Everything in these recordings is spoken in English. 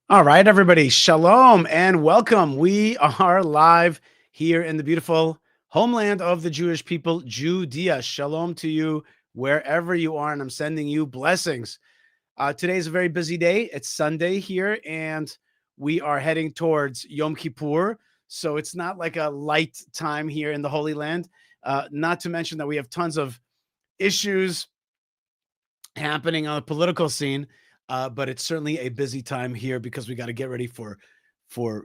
All right, everybody. Shalom and welcome. We are live here in the beautiful homeland of the Jewish people, Judea. Shalom to you wherever you are, and I'm sending you blessings. Today is a very busy day. It's Sunday here, and we are heading towards Yom Kippur. So it's not like a light time here in the Holy Land. Not to mention that we have tons of issues happening on the political scene, but it's certainly a busy time here because we got to get ready for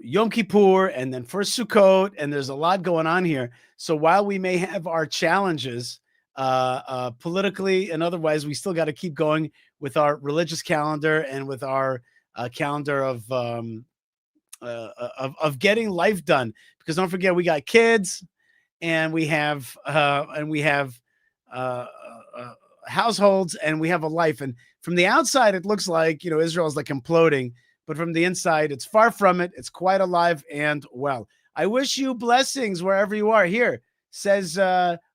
Yom Kippur and then for Sukkot, and there's a lot going on here. So while we may have our challenges politically and otherwise, we still got to keep going with our religious calendar and with our calendar of getting life done. Because don't forget, we got kids and we have uh, uh, households and we have a life. And from the outside, it looks like Israel is like imploding, but from the inside, it's far from it. It's quite alive and well. I wish you blessings wherever you are. Here says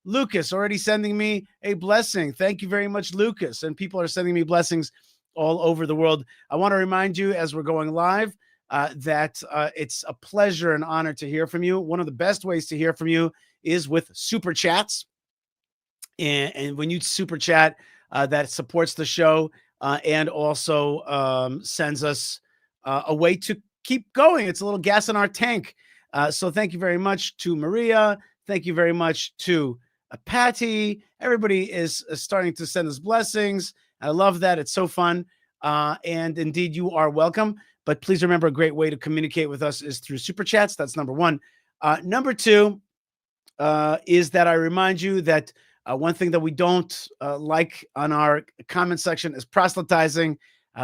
Lucas, already sending me a blessing. Thank you very much, Lucas. And people are sending me blessings all over the world. I want to remind you as we're going live that it's a pleasure and honor to hear from you. One of the best ways to hear from you is with super chats. And when you super chat, that supports the show and also sends us a way to keep going. It's a little gas in our tank. So thank you very much to Maria. Thank you very much to Patty. Everybody is starting to send us blessings. I love that. It's so fun. And indeed, you are welcome. But please remember, a great way to communicate with us is through super chats. That's number one. Number two is that I remind you that one thing that we don't like on our comment section is proselytizing.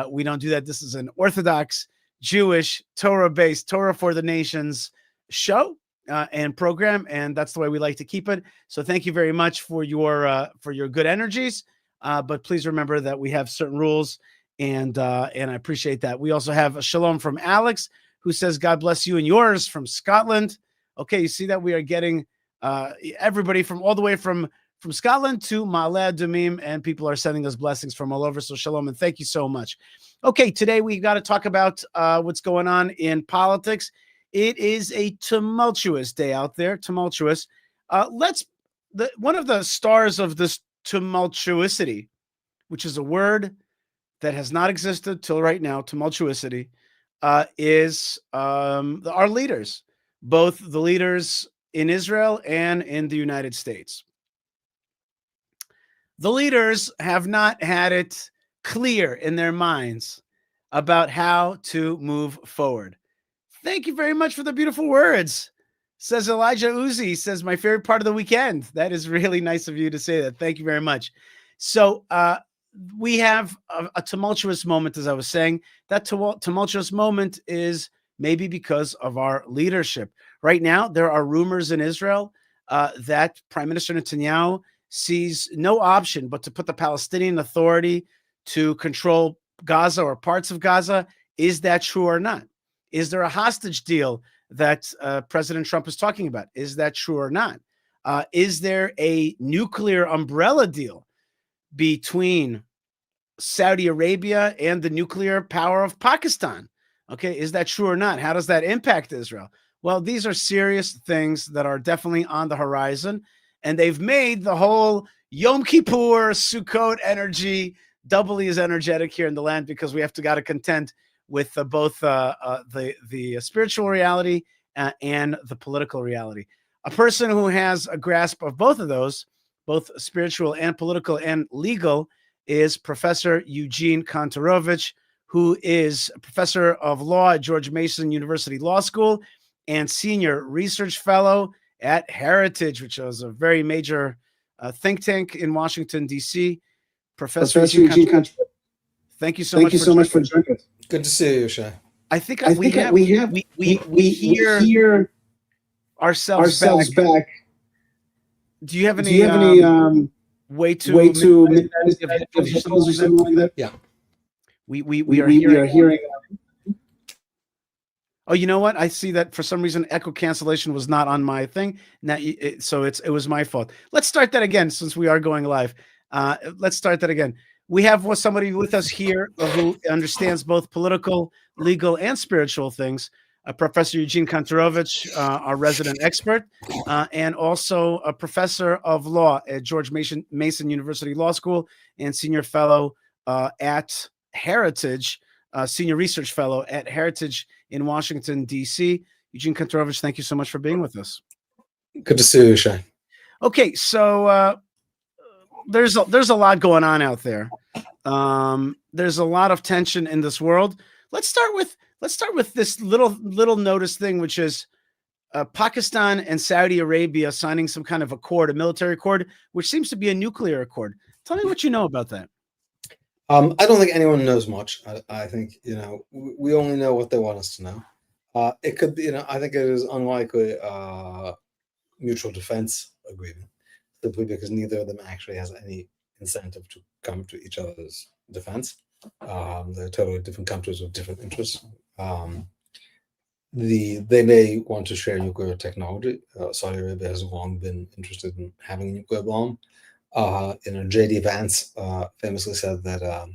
We don't do that. This is an Orthodox, Jewish, Torah-based, Torah for the Nations show and program, and that's the way we like to keep it. So thank you very much for your good energies. But please remember that we have certain rules, and I appreciate that. We also have a shalom from Alex, who says, "God bless you and yours," from Scotland. Okay, you see that we are getting everybody from all the way from Scotland to Ma'ale Adumim, and people are sending us blessings from all over. So shalom and thank you so much. Okay, today we got to talk about what's going on in politics. It is a tumultuous day out there. Tumultuous. One of the stars of this tumultuosity, which is a word that has not existed till right now, tumultuosity, is our leaders, both the leaders in Israel and in the United States. The leaders have not had it clear in their minds about how to move forward. Thank you very much for the beautiful words. Says Elijah Uzi, says, my favorite part of the weekend. That is really nice of you to say that. Thank you very much. So we have a tumultuous moment, as I was saying. That tumultuous moment is maybe because of our leadership. Right now, there are rumors in Israel that Prime Minister Netanyahu sees no option but to put the Palestinian Authority to control Gaza or parts of Gaza. Is that true or not? Is there a hostage deal that President Trump is talking about? Is that true or not? Is there a nuclear umbrella deal between Saudi Arabia and the nuclear power of Pakistan? Okay, is that true or not? How does that impact Israel? Well, these are serious things that are definitely on the horizon, and they've made the whole Yom Kippur, Sukkot energy doubly as energetic here in the land because we have got to contend with both the spiritual reality and the political reality. A person who has a grasp of both of those, both spiritual and political and legal, is Professor Eugene Kontorovich, who is a professor of law at George Mason University Law School and senior research fellow at Heritage, which is a very major think tank in Washington, D.C. Professor Eugene Kontorovich, thank you so much for joining us. Good to see you, Shai. I think we hear ourselves back. Do you have any way to minimize the echoes or something like that? Yeah. We are hearing. Oh, you know what? I see that for some reason echo cancellation was not on my thing. Now, so it was my fault. Let's start that again since we are going live. Let's start that again. we have somebody with us here who understands both political, legal, and spiritual things. Professor Eugene Kontorovich, our resident expert, and also a professor of law at George Mason University Law School and senior fellow at Heritage, senior research fellow at Heritage in Washington, D.C. Eugene Kontorovich, thank you so much for being with us. Good to see you, Shane. Okay, so there's a lot going on out there. There's a lot of tension in this world. Let's start with this little notice thing, which is Pakistan and Saudi Arabia signing some kind of accord, a military accord, which seems to be a nuclear accord. Tell me what you know about that. I don't think anyone knows much. I think, we only know what they want us to know. It could be, I think it is unlikely mutual defense agreement, simply because neither of them actually has any incentive to come to each other's defense. They're totally different countries with different interests. They may want to share nuclear technology. Saudi Arabia has long been interested in having a nuclear bomb. J.D. Vance famously said that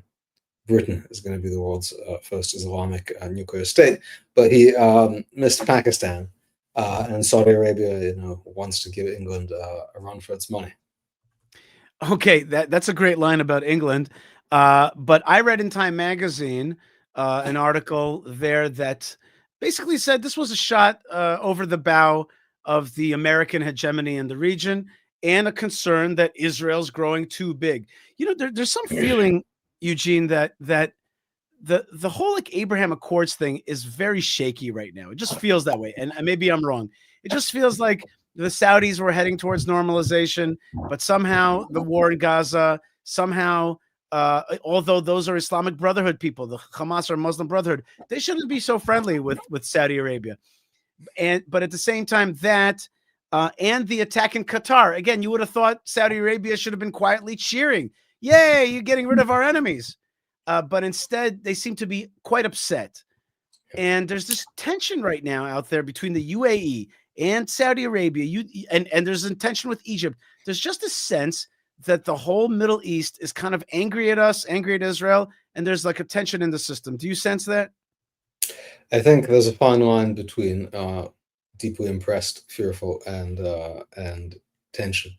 Britain is going to be the world's first Islamic nuclear state, but he missed Pakistan, and Saudi Arabia, wants to give England a run for its money. Okay, that's a great line about England. But I read in Time magazine an article there that basically said this was a shot over the bow of the American hegemony in the region and a concern that Israel's growing too big. There's some feeling, Eugene, that the whole like Abraham Accords thing is very shaky right now. It just feels that way, and maybe I'm wrong. It just feels like the Saudis were heading towards normalization, but somehow the war in Gaza, although those are Islamic Brotherhood people, the Hamas are Muslim Brotherhood, they shouldn't be so friendly with Saudi Arabia. But at the same time, that and the attack in Qatar, again, you would have thought Saudi Arabia should have been quietly cheering, "Yay, you're getting rid of our enemies." But instead, they seem to be quite upset. And there's this tension right now out there between the UAE and Saudi Arabia. And there's a tension with Egypt. There's just a sense that the whole Middle East is kind of angry at us, angry at Israel, and there's like a tension in the system. Do you sense that? I think there's a fine line between deeply impressed, fearful, and tension.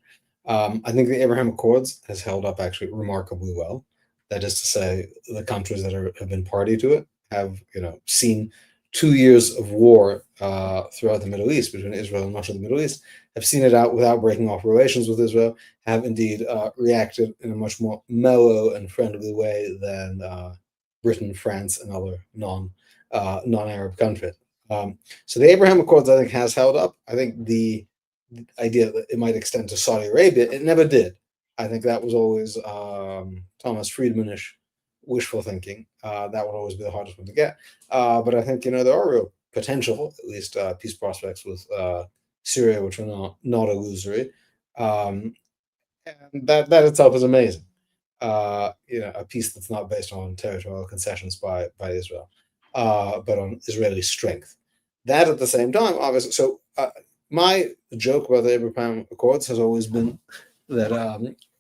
I think the Abraham Accords has held up actually remarkably well. That is to say, the countries that have been party to it have, seen 2 years of war throughout the Middle East between Israel and much of the Middle East, have seen it out without breaking off relations with Israel, have indeed reacted in a much more mellow and friendly way than Britain, France, and other non-Arab countries. So the Abraham Accords, I think, has held up. I think the idea that it might extend to Saudi Arabia, it never did. I think that was always Thomas Friedmanish wishful thinking. That would always be the hardest one to get. But I think, there are real potential, at least peace prospects with Syria, which are not illusory. And that itself is amazing. A peace that's not based on territorial concessions by Israel, but on Israeli strength. That at the same time, obviously. So my joke about the Abraham Accords has always been that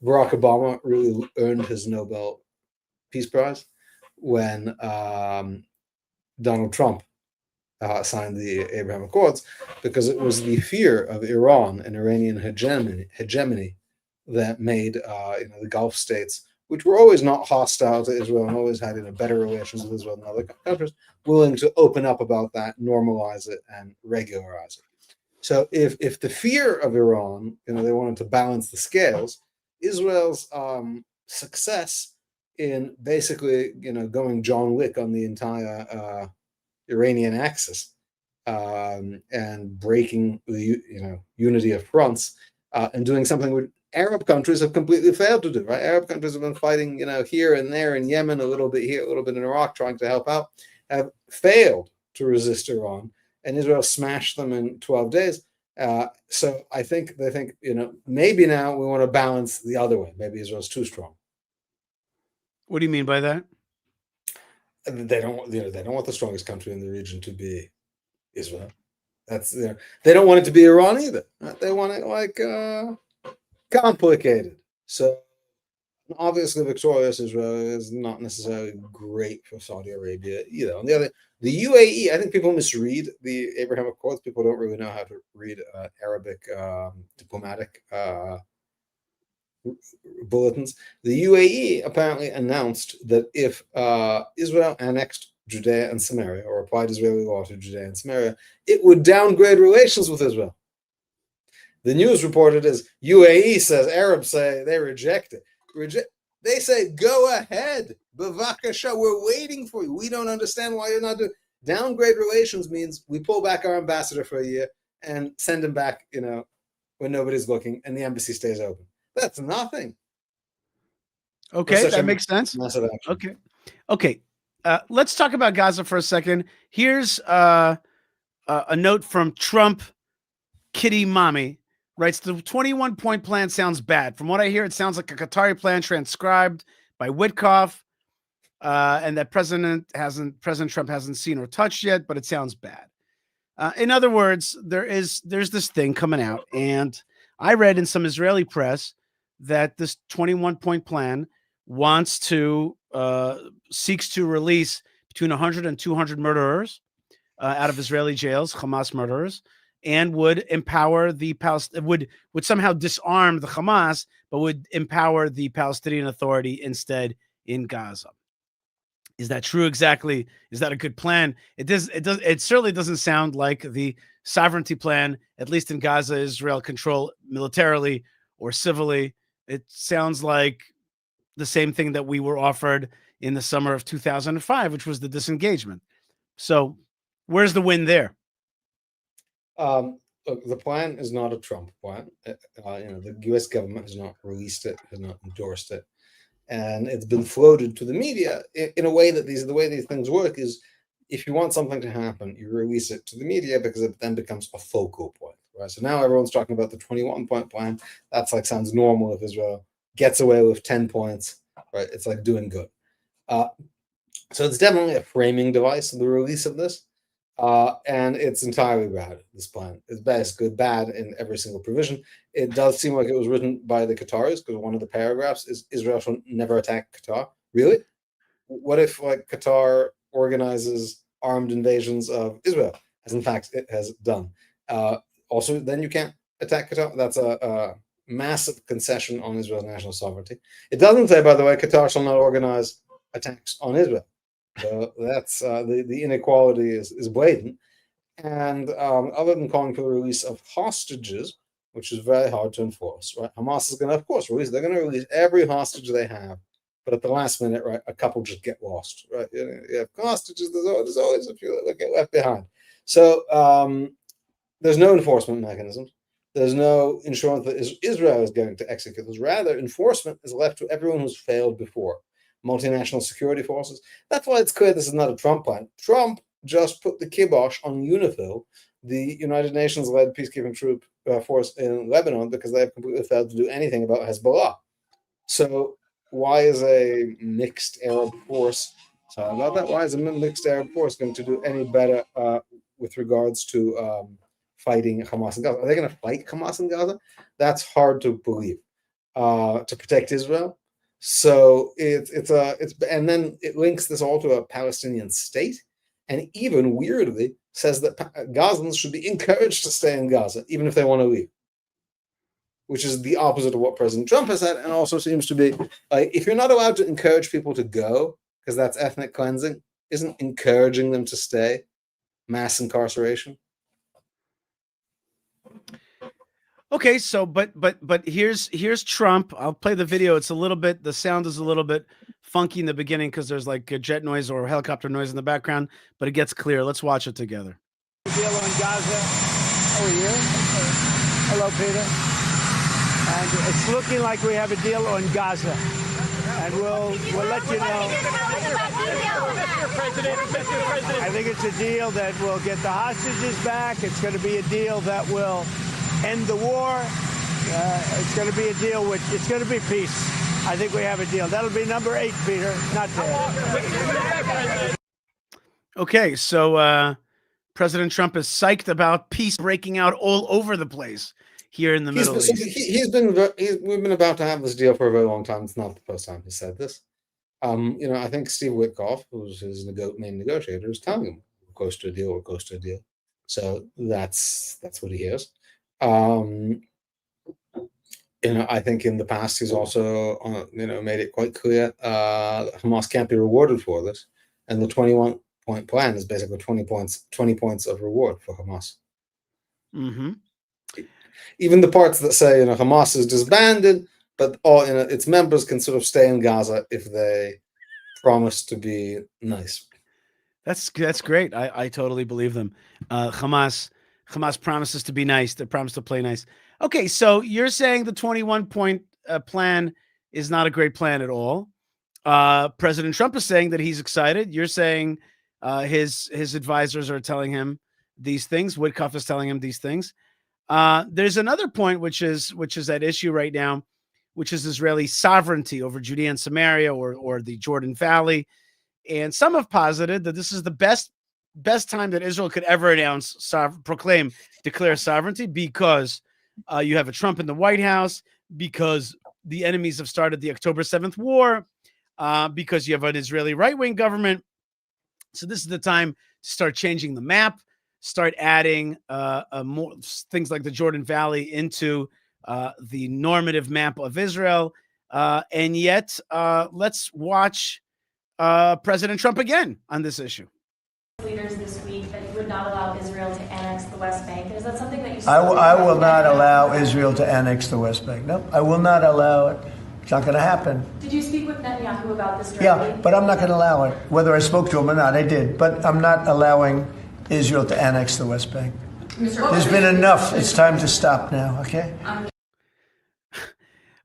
Barack Obama really earned his Nobel Peace Prize when Donald Trump signed the Abraham Accords, because it was the fear of Iran and Iranian hegemony that made the Gulf states, which were always not hostile to Israel and always had better relations with Israel than other countries, willing to open up about that, normalize it, and regularize it. So if the fear of Iran, they wanted to balance the scales, Israel's success in basically, going John Wick on the entire Iranian axis and breaking the unity of fronts and doing something which Arab countries have completely failed to do. Right? Arab countries have been fighting, here and there in Yemen, a little bit here, a little bit in Iraq, trying to help out, have failed to resist Iran, and Israel smashed them in 12 days. So I think they think, maybe now we want to balance the other way. Maybe Israel's too strong. What do you mean by that? They don't, they don't want the strongest country in the region to be Israel. That's they don't want it to be Iran either. They want it like complicated. So Obviously, victorious Israel is not necessarily great for Saudi Arabia either. On the other, the UAE, I think people misread the Abraham Accords. People don't really know how to read Arabic diplomatic bulletins. The UAE apparently announced that if Israel annexed Judea and Samaria, or applied Israeli law to Judea and Samaria, it would downgrade relations with Israel. The news reported as UAE says, Arabs say they reject it. They say, go ahead, bavakasha, we're waiting for you. We don't understand why you're not doing. Downgrade relations means we pull back our ambassador for a year and send him back, when nobody's looking, and the embassy stays open. That's nothing. Okay, that makes sense. Okay. Let's talk about Gaza for a second. Here's a note from Trump Kitty Mommy. Writes, the 21-point plan sounds bad. From what I hear, it sounds like a Qatari plan transcribed by Witkoff, and that President Trump hasn't seen or touched yet, but it sounds bad. In other words, there's this thing coming out, and I read in some Israeli press that this 21-point plan seeks to release between 100 and 200 murderers out of Israeli jails, Hamas murderers, and would empower the would somehow disarm the Hamas, but would empower the Palestinian Authority instead in Gaza. Is that true? Exactly. Is that a good plan? It certainly doesn't sound like the sovereignty plan, at least in Gaza, Israel control militarily or civilly. It sounds like the same thing that we were offered in the summer of 2005, which was the disengagement. So where's the win there? Look, the plan is not a Trump plan. The U.S. government has not released it, has not endorsed it, and it's been floated to the media in a way that the way these things work is, if you want something to happen, you release it to the media because it then becomes a focal point, right? So now everyone's talking about the 21-point plan. That's sounds normal if Israel gets away with 10 points, right? It's like doing good. So it's definitely a framing device, the release of this. And it's entirely bad, this plan. It's basically bad in every single provision. It does seem like it was written by the Qataris, because one of the paragraphs is Israel shall never attack Qatar. Really? What if Qatar organizes armed invasions of Israel, as in fact it has done? Also, then you can't attack Qatar. That's a massive concession on Israel's national sovereignty. It doesn't say, by the way, Qatar shall not organize attacks on Israel. So that's the inequality is blatant. And other than calling for the release of hostages, which is very hard to enforce, right? Hamas is going to, of course, release. They're going to release every hostage they have, but at the last minute, right, a couple just get lost, right? You have hostages. There's always a few that get left behind. So there's no enforcement mechanisms. There's no insurance that Israel is going to execute this. Rather, enforcement is left to everyone who's failed before. Multinational security forces. That's why it's clear this is not a Trump plan. Trump just put the kibosh on UNIFIL, the United Nations-led peacekeeping troop force in Lebanon, because they have completely failed to do anything about Hezbollah. So why is a mixed Arab force? Sorry about that. Why is a mixed Arab force going to do any better with regards to fighting Hamas in Gaza? Are they going to fight Hamas in Gaza? That's hard to believe. To protect Israel. So it's and then it links this all to a Palestinian state, and even weirdly says that Gazans should be encouraged to stay in Gaza even if they want to leave, which is the opposite of what President Trump has said, and also seems to be if you're not allowed to encourage people to go because that's ethnic cleansing, isn't encouraging them to stay mass incarceration? Okay, so but here's Trump. I'll play the video. It's a little bit, the sound is a little bit funky in the beginning because there's like a jet noise or helicopter noise in the background, but it gets clear. Let's watch it together. Deal on Gaza. How are you? Hello, Peter. And it's looking like we have a deal on Gaza, and we'll let you know. Mr. President. I think it's a deal that will get the hostages back. It's going to be a deal that will end the war. It's going to be a deal it's going to be peace. I think we have a deal. That'll be number 8, Peter, not 10. Okay, so President Trump is psyched about peace breaking out all over the place. here in the Middle East. We've been about to have this deal for a very long time. It's not the first time he said this. I think Steve Witkoff, who's his main negotiator, is telling him we're close to a deal, we're close to a deal. So that's what he hears. I think in the past he's also made it quite clear Hamas can't be rewarded for this, and the 21-point plan is basically 20 points of reward for Hamas. Mm-hmm. Even the parts that say Hamas is disbanded, but all its members can sort of stay in Gaza if they promise to be nice. That's great. I totally believe them. Hamas promises to be nice. They promise to play nice. Okay, so you're saying the 21-point plan is not a great plan at all. President Trump is saying that he's excited. You're saying his advisors are telling him these things. Witkoff is telling him these things. There's another point which is at issue right now, which is Israeli sovereignty over Judea and Samaria or the Jordan Valley. And some have posited that this is the best time that Israel could ever declare sovereignty, because you have a Trump in the White House, because the enemies have started the October 7th war, because you have an Israeli right-wing government. So this is the time to start changing the map, start adding more things like the Jordan Valley into the normative map of Israel. And yet, let's watch President Trump again on this issue. Leaders this week that would not allow Israel to annex the West Bank. Is that something that you I will not allow Israel to annex the West Bank. No, I will not allow it. It's not going to happen. Did you speak with Netanyahu about this directly? Yeah, but I'm not going to allow it. Whether I spoke to him or not, I did. But I'm not allowing Israel to annex the West Bank. There's been enough. It's time to stop now, okay?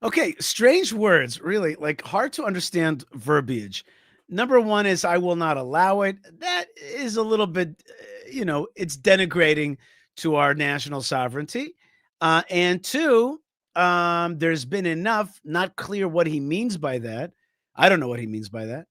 Okay, strange words, really, like hard to understand verbiage. Number one is I will not allow it. That is a little bit, it's denigrating to our national sovereignty. And two, there's been enough, not clear what he means by that. I don't know what he means by that.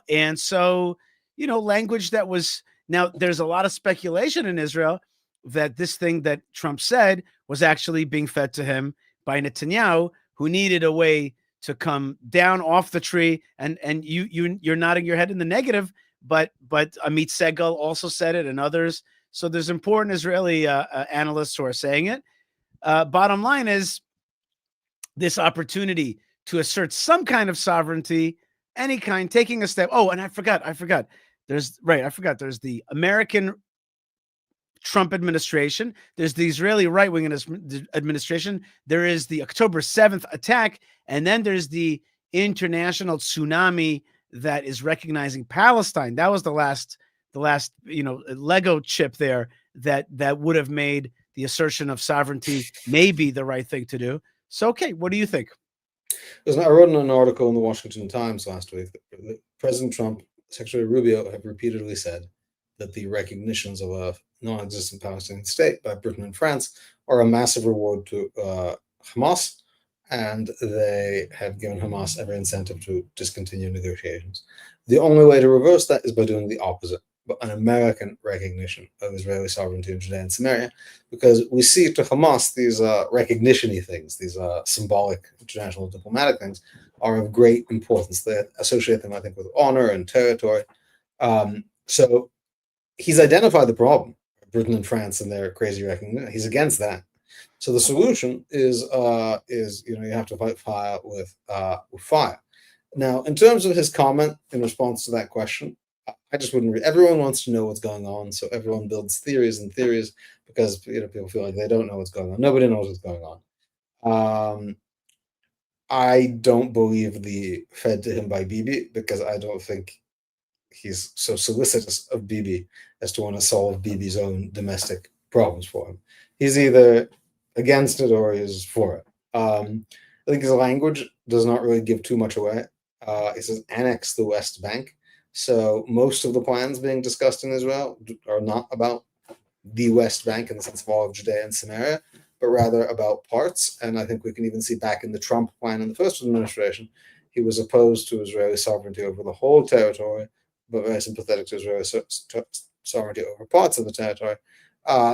And so, language that was, now there's a lot of speculation in Israel that this thing that Trump said was actually being fed to him by Netanyahu, who needed a way to come down off the tree, and you're nodding your head in the negative, but Amit Segal also said it, and others. So there's important Israeli analysts who are saying it. Bottom line is this opportunity to assert some kind of sovereignty, any kind, taking a step. Oh, and I forgot. There's the American Trump administration. There's the Israeli right-wing administration. There is the October 7th attack. And then there's the international tsunami that is recognizing Palestine. That was the last Lego chip there that would have made the assertion of sovereignty maybe the right thing to do. So, okay, what do you think? I wrote in an article in the Washington Times last week that President Trump, Secretary Rubio have repeatedly said that the recognitions of a non-existent Palestinian state by Britain and France are a massive reward to Hamas, and they have given Hamas every incentive to discontinue negotiations. The only way to reverse that is by doing the opposite, but an American recognition of Israeli sovereignty in Judea and Samaria, because we see to Hamas these recognition-y things, these symbolic international diplomatic things, are of great importance. They associate them, I think, with honor and territory. So he's identified the problem, Britain and France and their crazy recognition. He's against that. So the solution is you have to fight fire with fire. Now, in terms of his comment in response to that question, I just wouldn't read. Everyone wants to know what's going on, so everyone builds theories and theories because people feel like they don't know what's going on. Nobody knows what's going on. I don't believe the fed to him by Bibi, because I don't think he's so solicitous of Bibi as to want to solve Bibi's own domestic problems for him. He's either against it or he's for it. I think his language does not really give too much away. He says annex the West Bank. So most of the plans being discussed in Israel are not about the West Bank in the sense of all of Judea and Samaria, but rather about parts. And I think we can even see back in the Trump plan in the first administration, he was opposed to Israeli sovereignty over the whole territory, but very sympathetic to Israeli sovereignty over parts of the territory.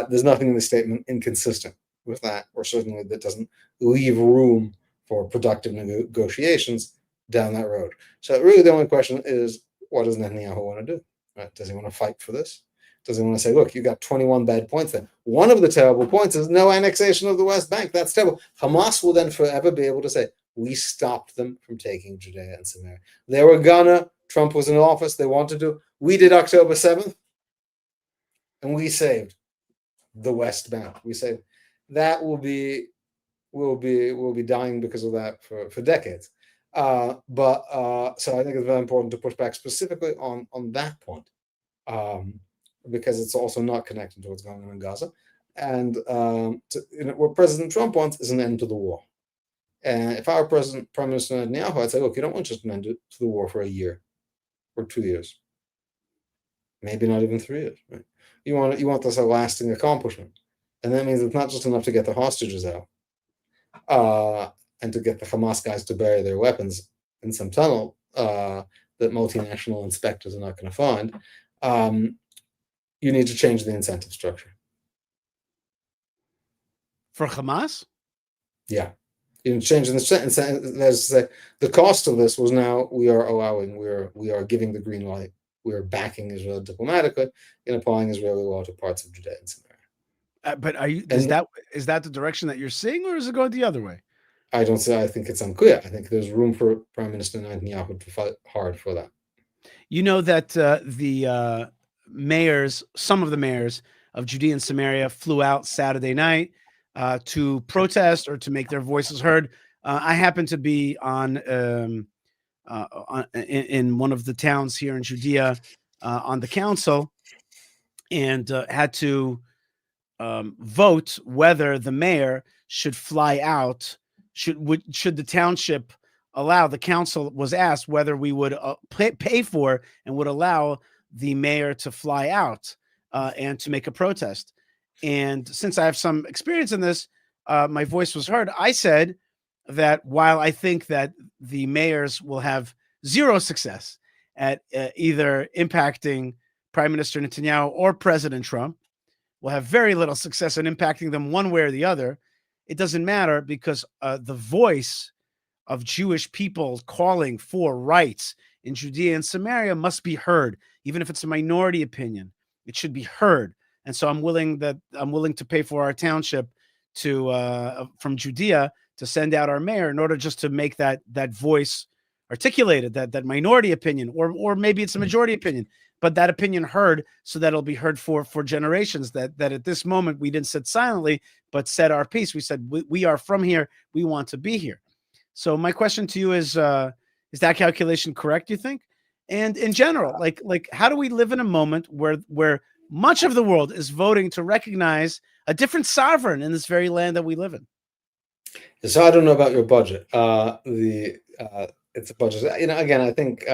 There's nothing in the statement inconsistent with that, or certainly that doesn't leave room for productive negotiations down that road. So really the only question is, what does Netanyahu want to do? Right? Does he want to fight for this? Does he want to say, look, you got 21 bad points there. One of the terrible points is no annexation of the West Bank. That's terrible. Hamas will then forever be able to say, we stopped them from taking Judea and Samaria. They were gonna, Trump was in office, they wanted to. We did October 7th, and we saved the West Bank. We saved. That will be dying because of that for decades. So I think it's very important to push back specifically on that point, because it's also not connected to what's going on in Gaza. And what President Trump wants is an end to the war. And if I were Prime Minister Netanyahu, I'd say, look, you don't want just an end to the war for a year or 2 years, maybe not even 3 years. Right? You want this a lasting accomplishment, and that means it's not just enough to get the hostages out, and to get the Hamas guys to bury their weapons in some tunnel that multinational inspectors are not going to find. You need to change the incentive structure. For Hamas? Yeah. You change the incentive. The cost of this was now we are giving the green light. We are backing Israel diplomatically in applying Israeli law to parts of Judea and Samaria. But is that the direction that you're seeing, or is it going the other way? I don't say. I think it's unclear. I think there's room for Prime Minister Netanyahu to fight hard for that. You know that the some of the mayors of Judea and Samaria flew out Saturday night to protest or to make their voices heard. I happen to be in one of the towns here in Judea on the council, and had to vote whether the mayor should fly out. Should the township allow? The council was asked whether we would pay for and would allow the mayor to fly out and to make a protest. And since I have some experience in this, my voice was heard. I said that while I think that the mayors will have zero success at either impacting Prime Minister Netanyahu or President Trump, will have very little success in impacting them one way or the other, it doesn't matter, because the voice of Jewish people calling for rights in Judea and Samaria must be heard, even if it's a minority opinion. It should be heard. And so I'm willing to pay for our township from Judea to send out our mayor in order just to make that voice articulated, that minority opinion, or maybe it's a majority opinion, but that opinion heard, so that it'll be heard for generations, that at this moment we didn't sit silently, but said our piece. We said, we are from here. We want to be here. So my question to you is that calculation correct, you think? And in general, like how do we live in a moment where much of the world is voting to recognize a different sovereign in this very land that we live in? So I don't know about your budget. It's a budget. Again, I think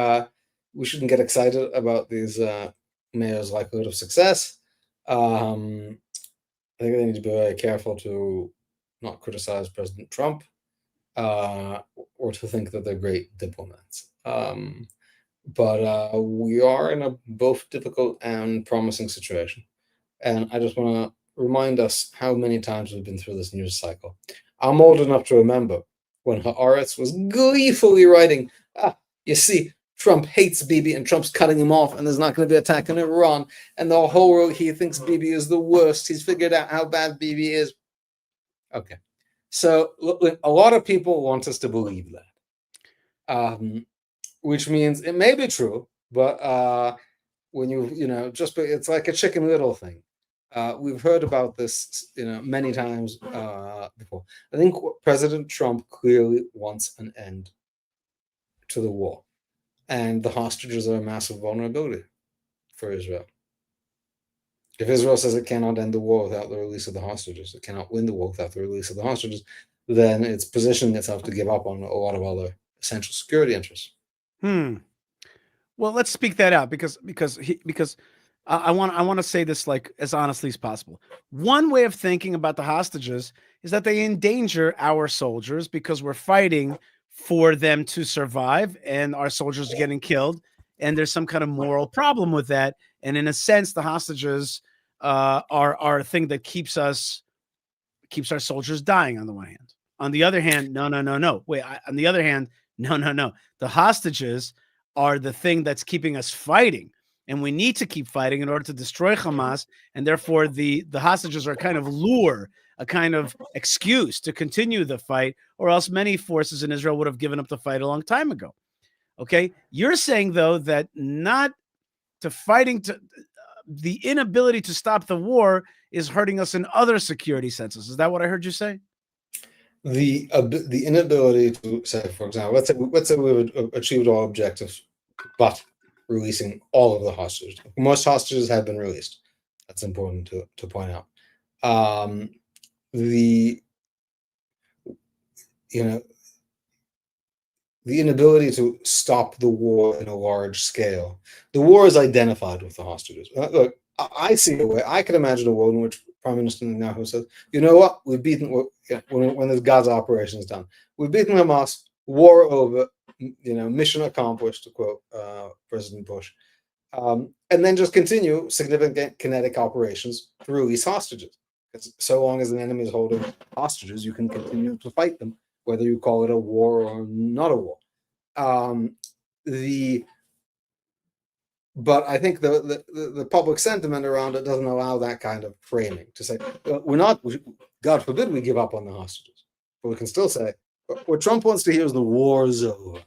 we shouldn't get excited about these mayors' likelihood of success. I think they need to be very careful to not criticize President Trump or to think that they're great diplomats. But we are in a both difficult and promising situation. And I just want to remind us how many times we've been through this news cycle. I'm old enough to remember when Haaretz was gleefully writing, you see, Trump hates Bibi and Trump's cutting him off and there's not going to be an attack in Iran. And the whole world, he thinks Bibi is the worst. He's figured out how bad Bibi is. Okay. So look, a lot of people want us to believe that. Which means it may be true, but when it's like a Chicken Little thing. We've heard about this, many times before. I think President Trump clearly wants an end to the war, and the hostages are a massive vulnerability for Israel. If Israel says it cannot end the war without the release of the hostages, it cannot win the war without the release of the hostages, then it's positioning itself to give up on a lot of other essential security interests. Well, let's speak that out because I want to say this like as honestly as possible. One way of thinking about the hostages is that they endanger our soldiers because we're fighting for them to survive and our soldiers are getting killed, and there's some kind of moral problem with that. And in a sense, the hostages are a thing that keeps us keeps our soldiers dying on the one hand. On the other hand, no. Wait, on the other hand, no. The hostages are the thing that's keeping us fighting. And we need to keep fighting in order to destroy Hamas. And therefore, the hostages are a kind of lure, a kind of excuse to continue the fight, or else many forces in Israel would have given up the fight a long time ago. Okay? You're saying, though, that not to fighting to the inability to stop the war is hurting us in other security senses. Is that what I heard you say? The inability to say, for example, let's say we've achieved all objectives, but releasing all of the hostages. Most hostages have been released. That's important to point out. The inability to stop the war in a large scale. The war is identified with the hostages. Look, I see a way. I can imagine a world in which Prime Minister Netanyahu says, "You know what? We've beaten when this Gaza operation is done. We've beaten Hamas. War over. Mission accomplished." To quote President Bush, and then just continue significant kinetic operations to release hostages. Because so long as an enemy is holding hostages, you can continue to fight them, whether you call it a war or not a war. But I think the public sentiment around it doesn't allow that kind of framing to say, we're not, God forbid we give up on the hostages. But we can still say, what Trump wants to hear is the war's over.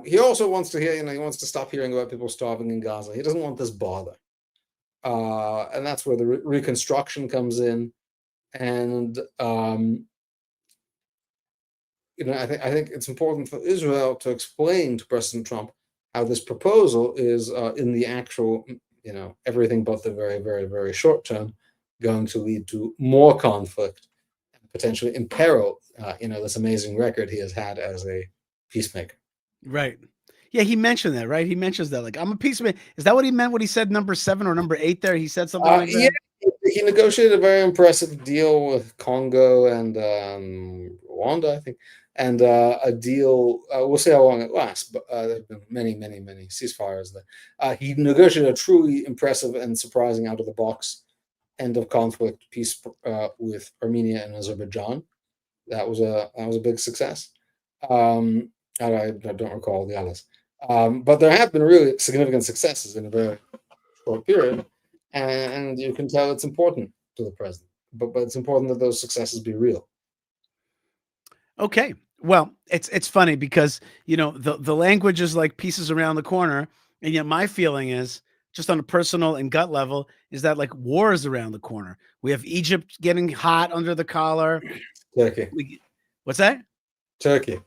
He also wants to hear, he wants to stop hearing about people starving in Gaza. He doesn't want this bother. And that's where the reconstruction comes in. And I think it's important for Israel to explain to President Trump how this proposal is in the actual, everything but the very, very, very short term, going to lead to more conflict and potentially imperil, this amazing record he has had as a peacemaker. Right. Yeah, he mentioned that, right? He mentions that, like, I'm a peacemaker. Is that what he meant when he said number 7 or number 8 there? He said something like that? Yeah, he negotiated a very impressive deal with Congo and Rwanda, I think. And a deal, we'll see how long it lasts, but there have been many, many, many ceasefires there. He negotiated a truly impressive and surprising out-of-the-box end of conflict peace with Armenia and Azerbaijan. That was a big success. I don't recall the others. But there have been really significant successes in a very short period, and you can tell it's important to the president. But it's important that those successes be real. Okay. Well, it's funny because the language is like pieces around the corner, and yet my feeling is, just on a personal and gut level, is that like war is around the corner. We have Egypt getting hot under the collar. Turkey. What's that? Turkey.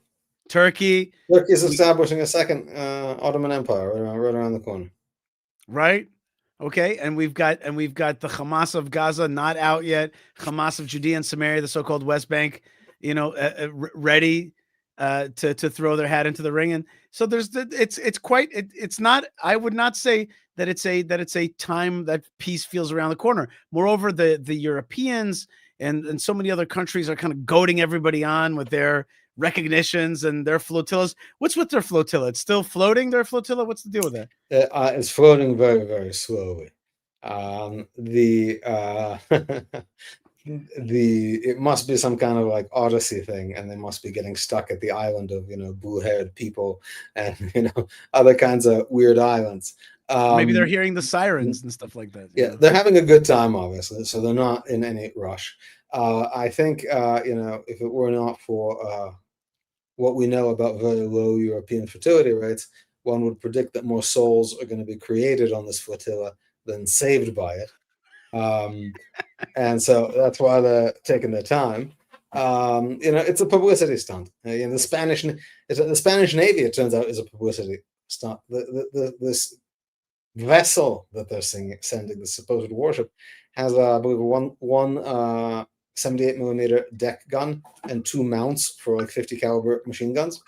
Turkey is establishing a second Ottoman Empire right around the corner. Right. Okay. And we've got the Hamas of Gaza not out yet. Hamas of Judea and Samaria, the so-called West Bank, ready to throw their hat into the ring. And so it's not, I would not say that it's a time that peace feels around the corner. Moreover, the Europeans and so many other countries are kind of goading everybody on with their recognitions and their flotillas. What's with their flotilla? It's still floating, their flotilla? What's the deal with that? It's floating very, very slowly. It must be some kind of like Odyssey thing, and they must be getting stuck at the island of blue-haired people and other kinds of weird islands. Maybe they're hearing the sirens and stuff like that. Yeah, they're having a good time, obviously, so they're not in any rush. I think if it were not for what we know about very low European fertility rates, one would predict that more souls are going to be created on this flotilla than saved by it. And so that's why they're taking their time. It's a publicity stunt. The Spanish Navy, it turns out, is a publicity stunt. This vessel that they're sending, the supposed warship, has I believe one 78 millimeter deck gun and 2 mounts for like 50 caliber machine guns.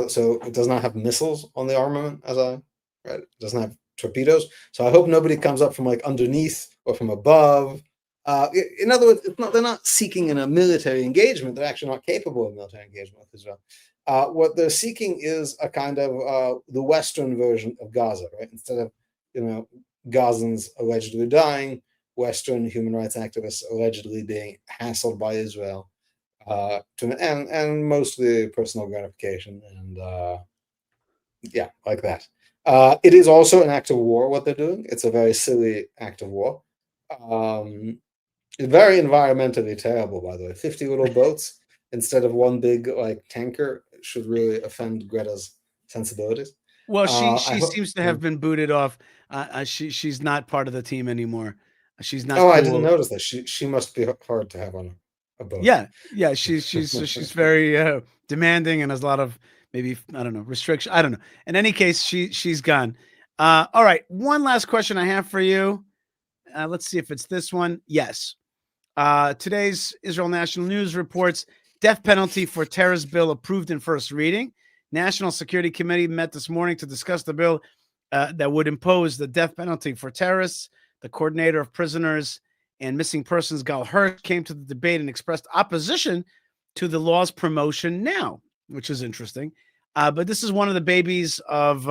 So it does not have missiles on the armament, right? It doesn't have torpedoes. So I hope nobody comes up from like underneath or from above. In other words, they're not seeking in a military engagement. They're actually not capable of military engagement with Israel. What they're seeking is a kind of the Western version of Gaza, right? Instead of Gazans allegedly dying, Western human rights activists allegedly being hassled by Israel, and mostly personal gratification and yeah, like that. It is also an act of war. What they're doing, it's a very silly act of war. Very environmentally terrible, by the way. 50 little boats instead of one big like tanker should really offend Greta's sensibilities. Well, I she hope. seems to have been booted off. She's not part of the team anymore. She's not Oh, I didn't cool. notice that. She must be hard to have on a boat. Yeah, yeah. She's very demanding and has a lot of maybe I don't know restriction. I don't know. In any case, she's gone. All right. One last question I have for you. Let's see if it's this one. Yes. Today's Israel National News reports death penalty for terrorist bill approved in first reading. National Security Committee met this morning to discuss the bill that would impose the death penalty for terrorists. The coordinator of prisoners and missing persons, Gal Hirsch, came to the debate and expressed opposition to the law's promotion now, which is interesting. But this is one of the babies of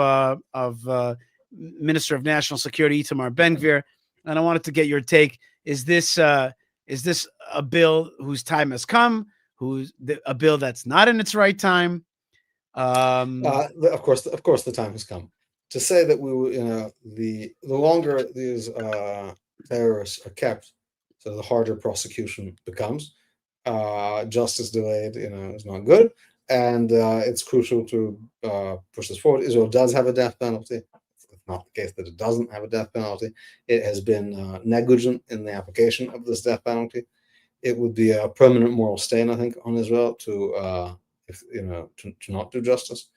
Minister of National Security Itamar Ben-Gvir, and I wanted to get your take. Is this a bill whose time has come? A bill that's not in its right time? Of course, the time has come to say that we will. The longer these terrorists are kept, so the harder prosecution becomes. Justice delayed, is not good, and it's crucial to push this forward. Israel does have a death penalty. It's not the case that it doesn't have a death penalty. It has been negligent in the application of this death penalty. It would be a permanent moral stain, I think, on Israel to not do justice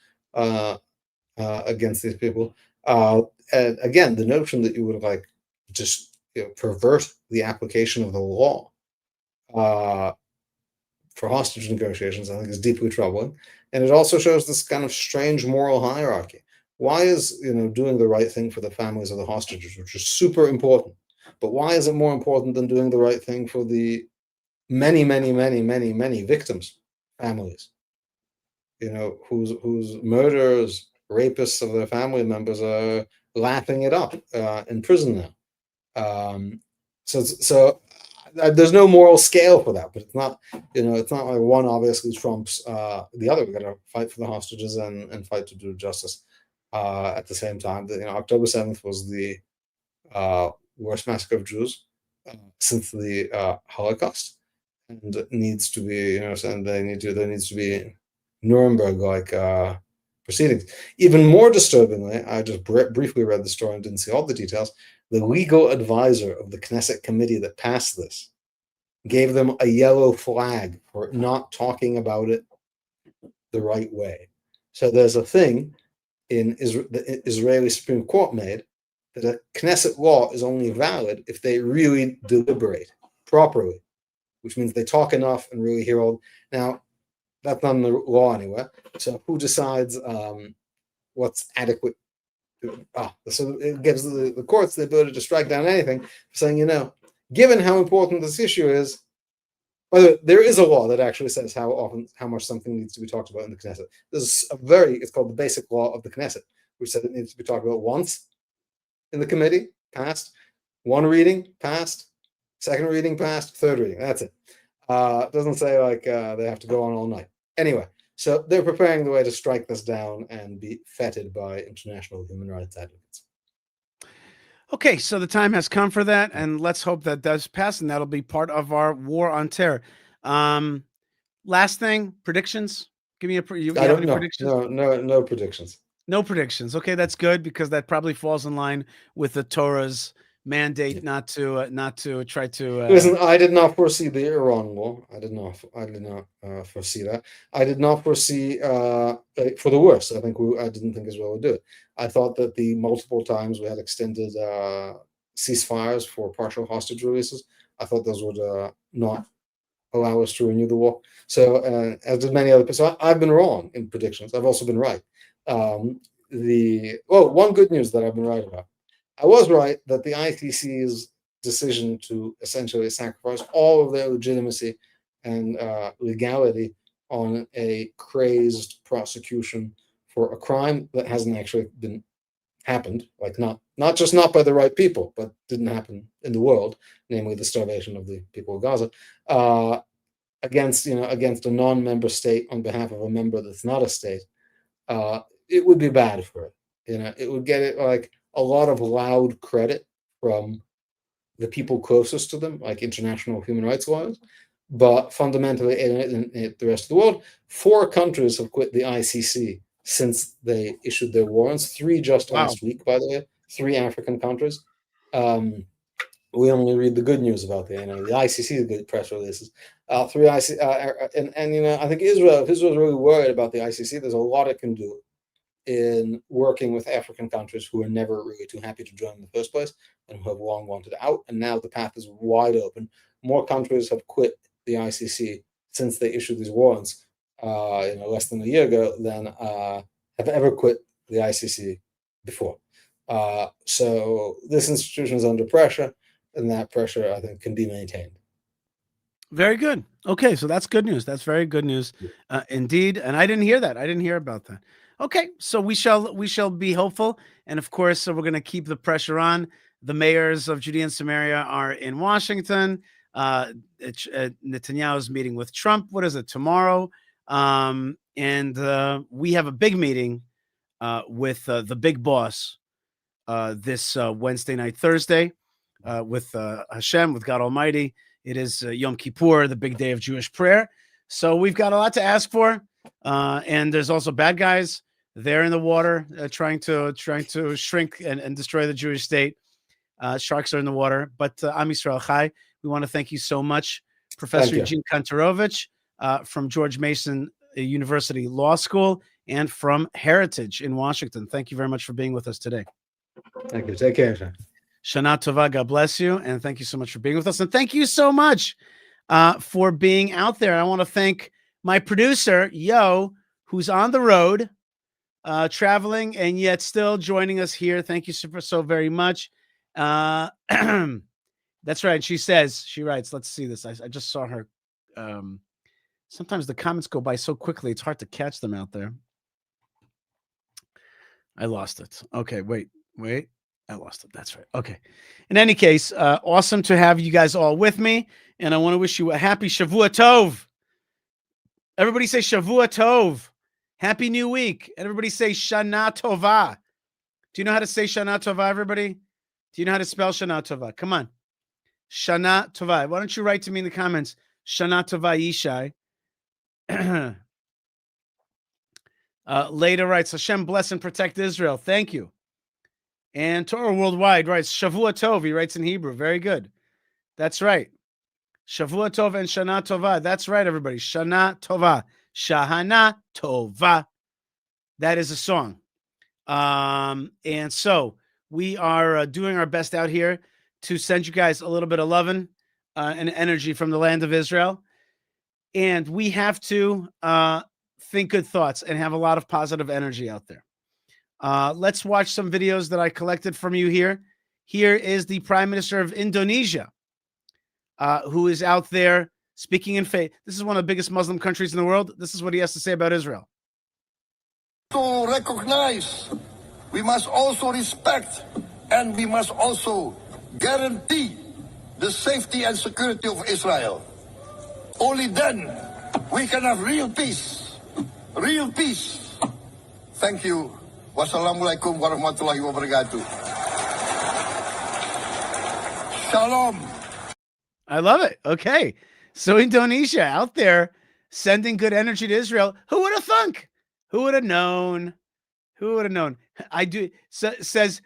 against these people. And again, the notion that you would like just pervert the application of the law for hostage negotiations, I think, is deeply troubling, and it also shows this kind of strange moral hierarchy. Why is doing the right thing for the families of the hostages, which is super important, but why is it more important than doing the right thing for the many, many, many, many, many victims' families? Whose murderers, rapists of their family members are lapping it up in prison now. So there's no moral scale for that, but it's not like one obviously trumps the other. We got to fight for the hostages and fight to do justice at the same time. October 7th was the worst massacre of Jews since the Holocaust, and it needs to be, and there needs to be Nuremberg-like proceedings. Even more disturbingly, I just briefly read the story and didn't see all the details. The legal advisor of the Knesset committee that passed this gave them a yellow flag for not talking about it the right way. So there's a thing in the Israeli Supreme Court made that a Knesset law is only valid if they really deliberate properly, which means they talk enough and really hear all. Now, that's not in the law anywhere. So who decides what's adequate? So it gives the courts the ability to strike down anything, saying, given how important this issue is. By the way, there is a law that actually says how much something needs to be talked about in the Knesset. There's it's called the Basic Law of the Knesset, which said it needs to be talked about once in the committee, passed, one reading, passed, second reading, passed, third reading. That's it. It doesn't say like they have to go on all night. Anyway, so they're preparing the way to strike this down and be feted by international human rights advocates. Okay, so the time has come for that, and let's hope that does pass, and that'll be part of our war on terror. Last thing, predictions. Give me you have any predictions? No predictions. No predictions. Okay, that's good because that probably falls in line with the Torah's mandate not to try to. Listen, I did not foresee the Iran war. I did not foresee that. I did not foresee for the worst. I didn't think Israel would do it. I thought that the multiple times we had extended ceasefires for partial hostage releases, I thought those would not allow us to renew the war. So as did many other people. So I've been wrong in predictions. I've also been right. One good news that I've been right about. I was right that the ICC's decision to essentially sacrifice all of their legitimacy and legality on a crazed prosecution for a crime that hasn't happened, like not just not by the right people, but didn't happen in the world, namely the starvation of the people of Gaza, against a non-member state on behalf of a member that's not a state, it would be bad for it. It would get it like a lot of loud credit from the people closest to them, like international human rights lawyers. But fundamentally, in the rest of the world, 4 countries have quit the ICC since they issued their warrants. 3 just last week, by the way. 3 African countries. We only read the good news about the ICC, the good press releases. 3 ICC, and I think Israel. If Israel's really worried about the ICC, there's a lot it can do in working with African countries who are never really too happy to join in the first place and who have long wanted out. And now the path is wide open. More countries have quit the ICC since they issued these warrants, less than a year ago, than have ever quit the ICC before. So this institution is under pressure, and that pressure, I think, can be maintained. Very good. Okay, so that's good news. That's very good news, indeed. And I didn't hear that. I didn't hear about that. Okay, so we shall be hopeful, and of course, so we're going to keep the pressure on. The mayors of Judea and Samaria are in Washington. Netanyahu is meeting with Trump. What is it, tomorrow? And we have a big meeting with the big boss this Wednesday night, Thursday, with Hashem, with God Almighty. It is Yom Kippur, the big day of Jewish prayer. So we've got a lot to ask for. And there's also bad guys. They're in the water trying to shrink and destroy the Jewish state. Sharks are in the water. But Am Yisrael Chai, we want to thank you so much, Professor Eugene Kontorovich from George Mason University Law School and from Heritage in Washington. Thank you very much for being with us today. Thank you. Take care, sir. Shana Tova, God bless you. And thank you so much for being with us. And thank you so much for being out there. I want to thank my producer, Yo, who's on the road, traveling and yet still joining us here. Thank you so very much. That's right. She writes, let's see this. I just saw her. Sometimes the comments go by so quickly, it's hard to catch them out there. I lost it. Okay, wait. I lost it. That's right. Okay. In any case, awesome to have you guys all with me. And I want to wish you a happy Shavua Tov. Everybody say Shavua Tov. Happy New Week. And everybody say Shana Tova. Do you know how to say Shana Tova, everybody? Do you know how to spell Shana Tova? Come on. Shana Tova. Why don't you write to me in the comments? Shana Tova Yishai. Later writes, Hashem bless and protect Israel. Thank you. And Torah Worldwide writes, Shavua Tov. He writes in Hebrew. Very good. That's right. Shavua Tov and Shana Tova. That's right, everybody. Shana Tova. Shahana Tova. That is a song. And so we are doing our best out here to send you guys a little bit of loving and energy from the land of Israel. And we have to think good thoughts and have a lot of positive energy out there. Let's watch some videos that I collected from you here. Here is the Prime Minister of Indonesia, who is out there speaking in faith. This is one of the biggest Muslim countries in the world. This is what he has to say about Israel. To recognize, we must also respect, and we must also guarantee the safety and security of Israel. Only then we can have real peace. Real peace. Thank you. Wassalamualaikum warahmatullahi wabarakatuh. Shalom. I love it. Okay. So Indonesia out there sending good energy to Israel. Who would have thunk? Who would have known? Who would have known? Says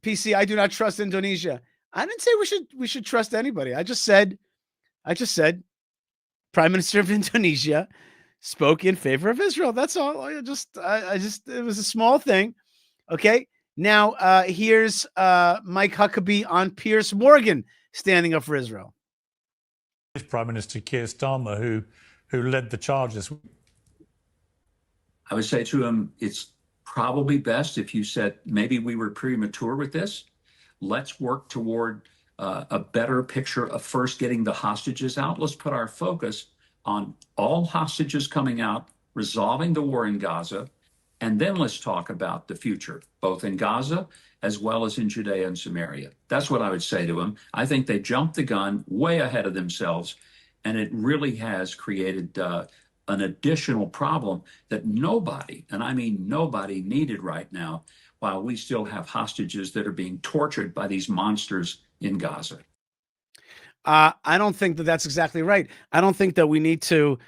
PC, I do not trust Indonesia. I didn't say we should trust anybody. I just said Prime Minister of Indonesia spoke in favor of Israel. That's all. I just it was a small thing. Okay. Now here's Mike Huckabee on Piers Morgan standing up for Israel. Prime Minister Keir Starmer, who led the charge this week. I would say to him, it's probably best if you said, maybe we were premature with this. Let's work toward a better picture of first getting the hostages out. Let's put our focus on all hostages coming out, resolving the war in Gaza, And then let's talk about the future, both in Gaza as well as in Judea and Samaria. That's what I would say to them. I think they jumped the gun way ahead of themselves, and it really has created an additional problem that nobody, and I mean nobody, needed right now, while we still have hostages that are being tortured by these monsters in Gaza. I don't think that that's exactly right. I don't think that we need to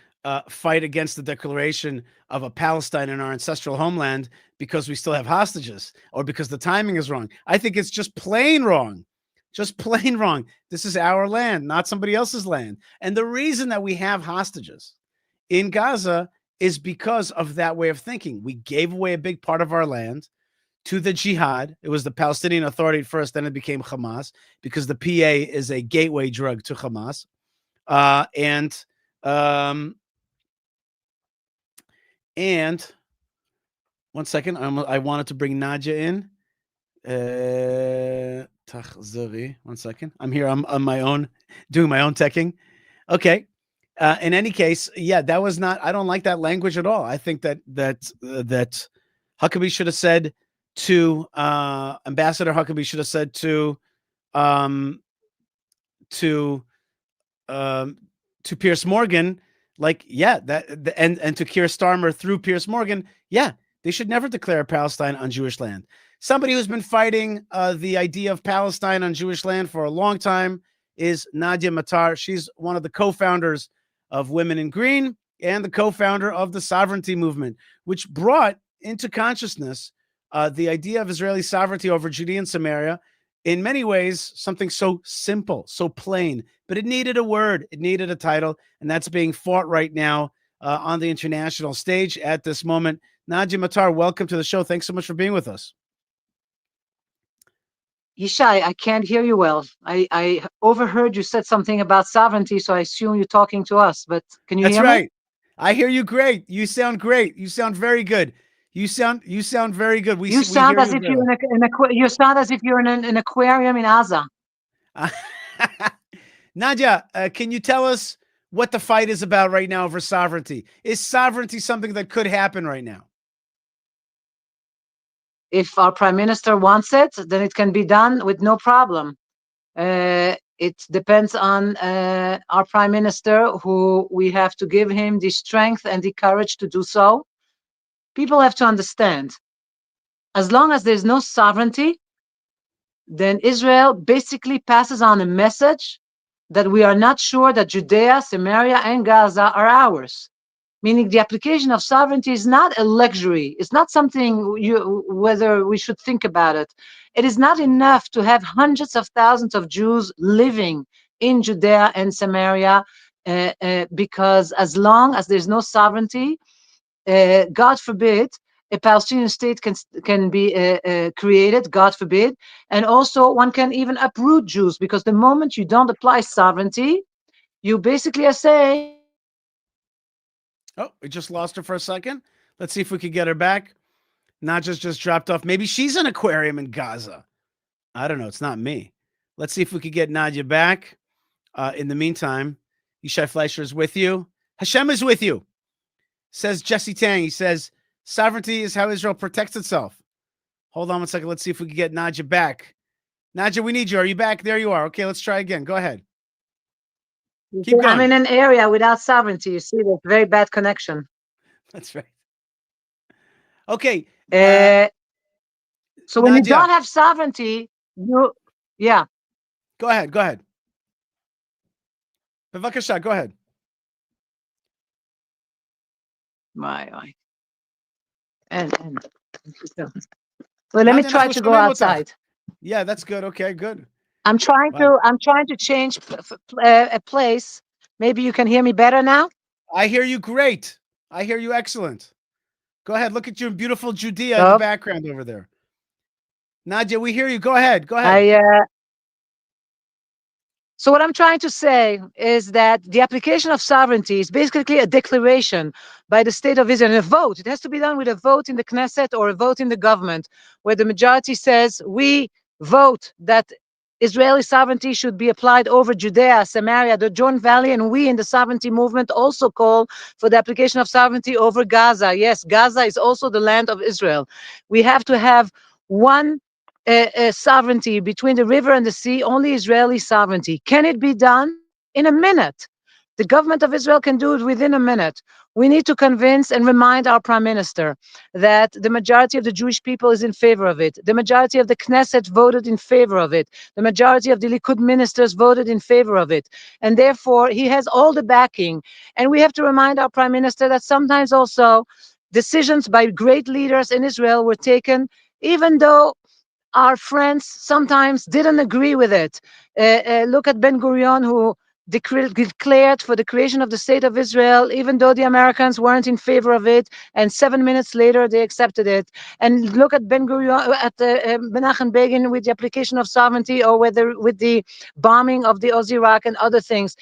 fight against the declaration of a Palestine in our ancestral homeland because we still have hostages or because the timing is wrong. I think it's just plain wrong. Just plain wrong. This is our land, not somebody else's land. And the reason that we have hostages in Gaza is because of that way of thinking. We gave away a big part of our land to the jihad. It was the Palestinian Authority first, then it became Hamas because the PA is a gateway drug to Hamas. And one second, I wanted to bring Nadia in. One second. I'm here. I'm on my own, doing my own teching. Okay. In any case, yeah, that was not. I don't like that language at all. I think that Huckabee should have said to Ambassador Huckabee should have said to Piers Morgan, like, yeah, and to Keir Starmer through Piers Morgan, yeah, they should never declare Palestine on Jewish land. Somebody who's been fighting the idea of Palestine on Jewish land for a long time is Nadia Matar. She's one of the co-founders of Women in Green and the co-founder of the sovereignty movement, which brought into consciousness the idea of Israeli sovereignty over Judea and Samaria. In many ways, something so simple, so plain, but it needed a word, it needed a title, and that's being fought right now on the international stage at this moment. Nadia Matar, welcome to the show. Thanks so much for being with us. Yishai, I can't hear you well. I overheard you said something about sovereignty, so I assume you're talking to us, but can you hear me? That's right. I hear you great. You sound great. You sound very good. You sound very good. You sound as if you're you sound as if you're in an aquarium in Gaza. Nadia, can you tell us what the fight is about right now over sovereignty? Is sovereignty something that could happen right now? If our prime minister wants it, then it can be done with no problem. It depends on our prime minister, who we have to give him the strength and the courage to do so. People have to understand, as long as there's no sovereignty, then Israel basically passes on a message that we are not sure that Judea, Samaria, and Gaza are ours. Meaning the application of sovereignty is not a luxury. It's not something whether we should think about it. It is not enough to have hundreds of thousands of Jews living in Judea and Samaria, because as long as there's no sovereignty, God forbid, a Palestinian state can be created, God forbid. And also one can even uproot Jews, because the moment you don't apply sovereignty, you basically are saying... Oh, we just lost her for a second. Let's see if we could get her back. Nadia's just dropped off. Maybe she's an aquarium in Gaza. I don't know. It's not me. Let's see if we could get Nadia back. In the meantime, Yishai Fleischer is with you. Hashem is with you, says Jesse Tang. He says, sovereignty is how Israel protects itself. Hold on one second. Let's see if we can get Nadia back. Nadia, we need you. Are you back? There you are. Okay, let's try again. Go ahead. Keep going. I'm in an area without sovereignty. You see, there's very bad connection. That's right. Okay. So when Nadia, you don't have sovereignty, yeah. Go ahead. Go ahead. Bevakasha, go ahead. My. And well, let me try to go outside. Yeah, that's good. Okay, good. I'm trying to change a place. Maybe you can hear me better now. I hear you great. I hear you excellent. Go ahead. Look at your beautiful Judea in the background over there. Nadia, we hear you. Go ahead. Go ahead. So what I'm trying to say is that the application of sovereignty is basically a declaration by the state of Israel, and a vote. It has to be done with a vote in the Knesset or a vote in the government, where the majority says, we vote that Israeli sovereignty should be applied over Judea, Samaria, the Jordan Valley, and we in the sovereignty movement also call for the application of sovereignty over Gaza. Yes, Gaza is also the land of Israel. We have to have one sovereignty between the river and the sea, only Israeli sovereignty. Can it be done? In a minute. The government of Israel can do it within a minute. We need to convince and remind our prime minister that the majority of the Jewish people is in favor of it. The majority of the Knesset voted in favor of it. The majority of the Likud ministers voted in favor of it. And therefore, he has all the backing. And we have to remind our prime minister that sometimes also decisions by great leaders in Israel were taken, even though our friends sometimes didn't agree with it. Look at Ben Gurion, who declared for the creation of the state of Israel, even though the Americans weren't in favor of it, and 7 minutes later they accepted it. And look at Ben Gurion, at Menachem Begin with the application of sovereignty, or whether with the bombing of the Oziraq and other things.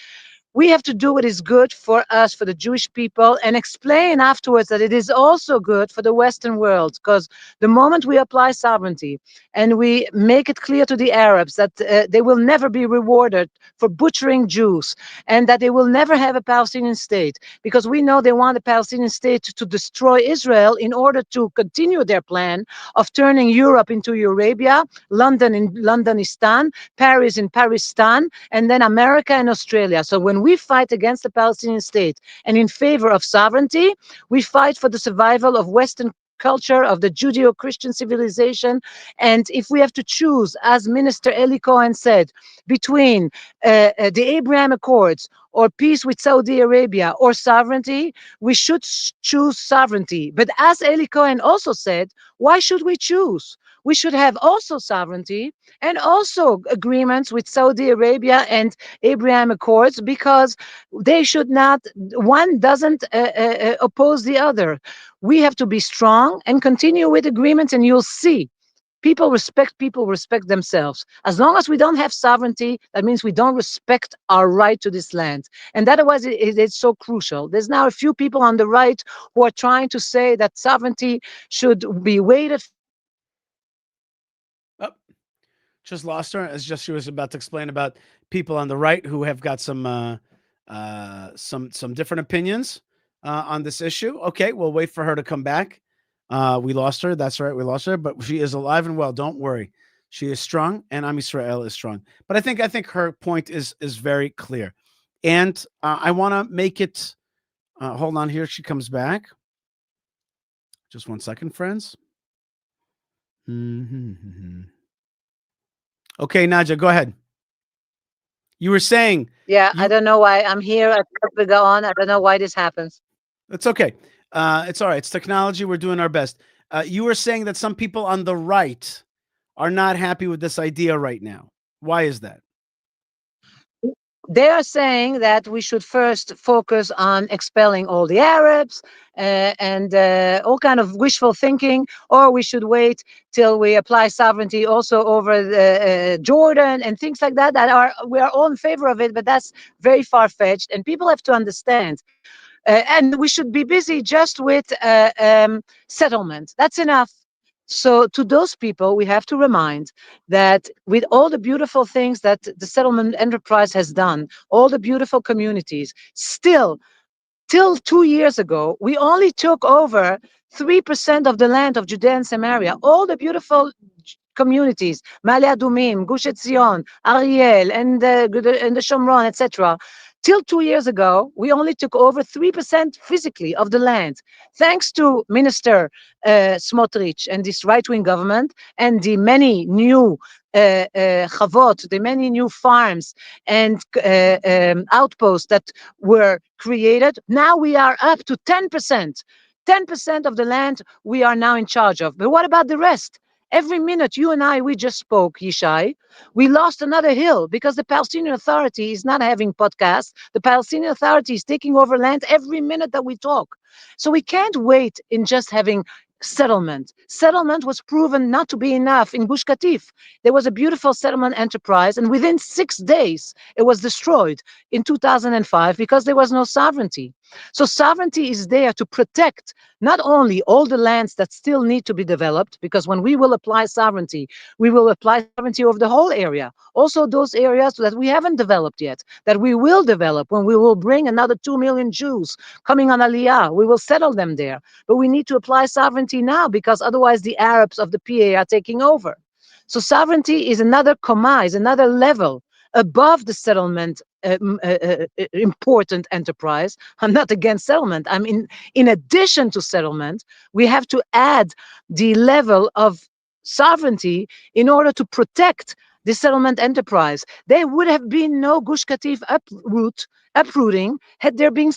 We have to do what is good for us, for the Jewish people, and explain afterwards that it is also good for the Western world, because the moment we apply sovereignty and we make it clear to the Arabs that they will never be rewarded for butchering Jews, and that they will never have a Palestinian state, because we know they want a Palestinian state to destroy Israel in order to continue their plan of turning Europe into Eurabia, London in Londonistan, Paris in Paristan, and then America and Australia. So when we fight against the Palestinian state and in favor of sovereignty, we fight for the survival of Western culture, of the Judeo-Christian civilization. And if we have to choose, as Minister Eli Cohen said, between the Abraham Accords or peace with Saudi Arabia or sovereignty, we should choose sovereignty. But as Eli Cohen also said, why should we choose? We should have also sovereignty and also agreements with Saudi Arabia and Abraham Accords, because they should not, one doesn't oppose the other. We have to be strong and continue with agreements, and you'll see people respect themselves. As long as we don't have sovereignty, that means we don't respect our right to this land. And otherwise, it's so crucial. There's now a few people on the right who are trying to say that sovereignty should be weighted. Just lost her, as just she was about to explain about people on the right who have got some different opinions on this issue. Okay, we'll wait for her to come back. We lost her. That's right, we lost her, but she is alive and well. Don't worry, she is strong, and Am Yisrael is strong. But I think her point is very clear, and I want to make it. Hold on, here she comes back. Just 1 second, friends. Okay, Naja, go ahead. You were saying. Yeah, I don't know why I'm here. I thought we go on. I don't know why this happens. It's okay. It's all right. It's technology. We're doing our best. You were saying that some people on the right are not happy with this idea right now. Why is that? They are saying that we should first focus on expelling all the Arabs and all kind of wishful thinking, or we should wait till we apply sovereignty also over the, Jordan and things like that. We are all in favor of it, but that's very far-fetched, and people have to understand. And we should be busy just with settlement. That's enough. So to those people, we have to remind that with all the beautiful things that the settlement enterprise has done, all the beautiful communities, still, till 2 years ago, we only took over 3% of the land of Judea and Samaria. All the beautiful communities, Ma'ale Adumim, Gush Etzion, Ariel, and the Shomron, etc. Till 2 years ago, we only took over 3% physically of the land. Thanks to Minister Smotrich and this right-wing government and the many new chavot, the many new farms and outposts that were created, now we are up to 10%. 10% of the land we are now in charge of. But what about the rest? Every minute you and I, we just spoke, Yishai, we lost another hill because the Palestinian Authority is not having podcasts. The Palestinian Authority is taking over land every minute that we talk. So we can't wait in just having settlement. Settlement was proven not to be enough in Gush Katif. There was a beautiful settlement enterprise, and within 6 days, it was destroyed in 2005 because there was no sovereignty. So sovereignty is there to protect not only all the lands that still need to be developed, because when we will apply sovereignty, we will apply sovereignty over the whole area. Also those areas that we haven't developed yet, that we will develop when we will bring another 2 million Jews coming on Aliyah. We will settle them there. But we need to apply sovereignty now, because otherwise the Arabs of the PA are taking over. So sovereignty is another comma, is another level above the settlement important enterprise. I'm not against settlement. I mean, in addition to settlement, we have to add the level of sovereignty in order to protect the settlement enterprise. There would have been no Gush Katif uprooting had there been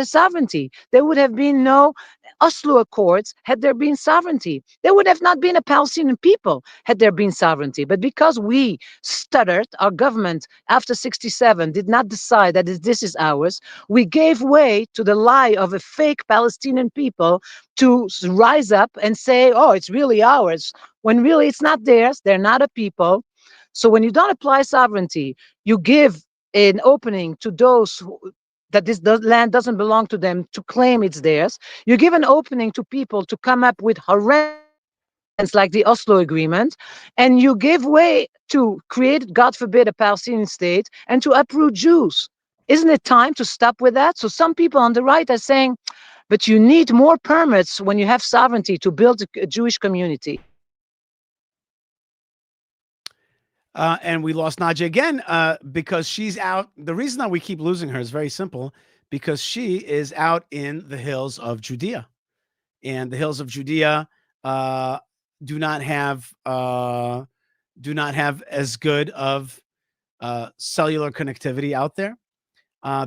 sovereignty. There would have been no Oslo Accords had there been sovereignty. There would have not been a Palestinian people had there been sovereignty. But because we stuttered, our government after 67 did not decide that this is ours, we gave way to the lie of a fake Palestinian people to rise up and say, oh, it's really ours, when really it's not theirs. They're not a people. So when you don't apply sovereignty, you give an opening to those that the land doesn't belong to them to claim it's theirs. You give an opening to people to come up with horrendous like the Oslo Agreement, and you give way to create, God forbid, a Palestinian state and to uproot Jews. Isn't it time to stop with that? So some people on the right are saying, but you need more permits when you have sovereignty to build a Jewish community. And we lost Nadia again because she's out. The reason that we keep losing her is very simple, because she is out in the hills of Judea. And the hills of Judea do not have as good of cellular connectivity out there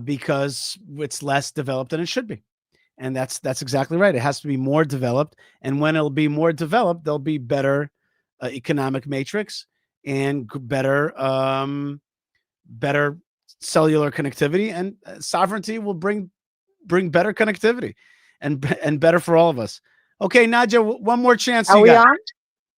because it's less developed than it should be. And that's exactly right. It has to be more developed. And when it'll be more developed, there'll be better economic matrix and better cellular connectivity, and sovereignty will bring better connectivity and better for all of us. Okay, Nadia, one more chance. Are we on?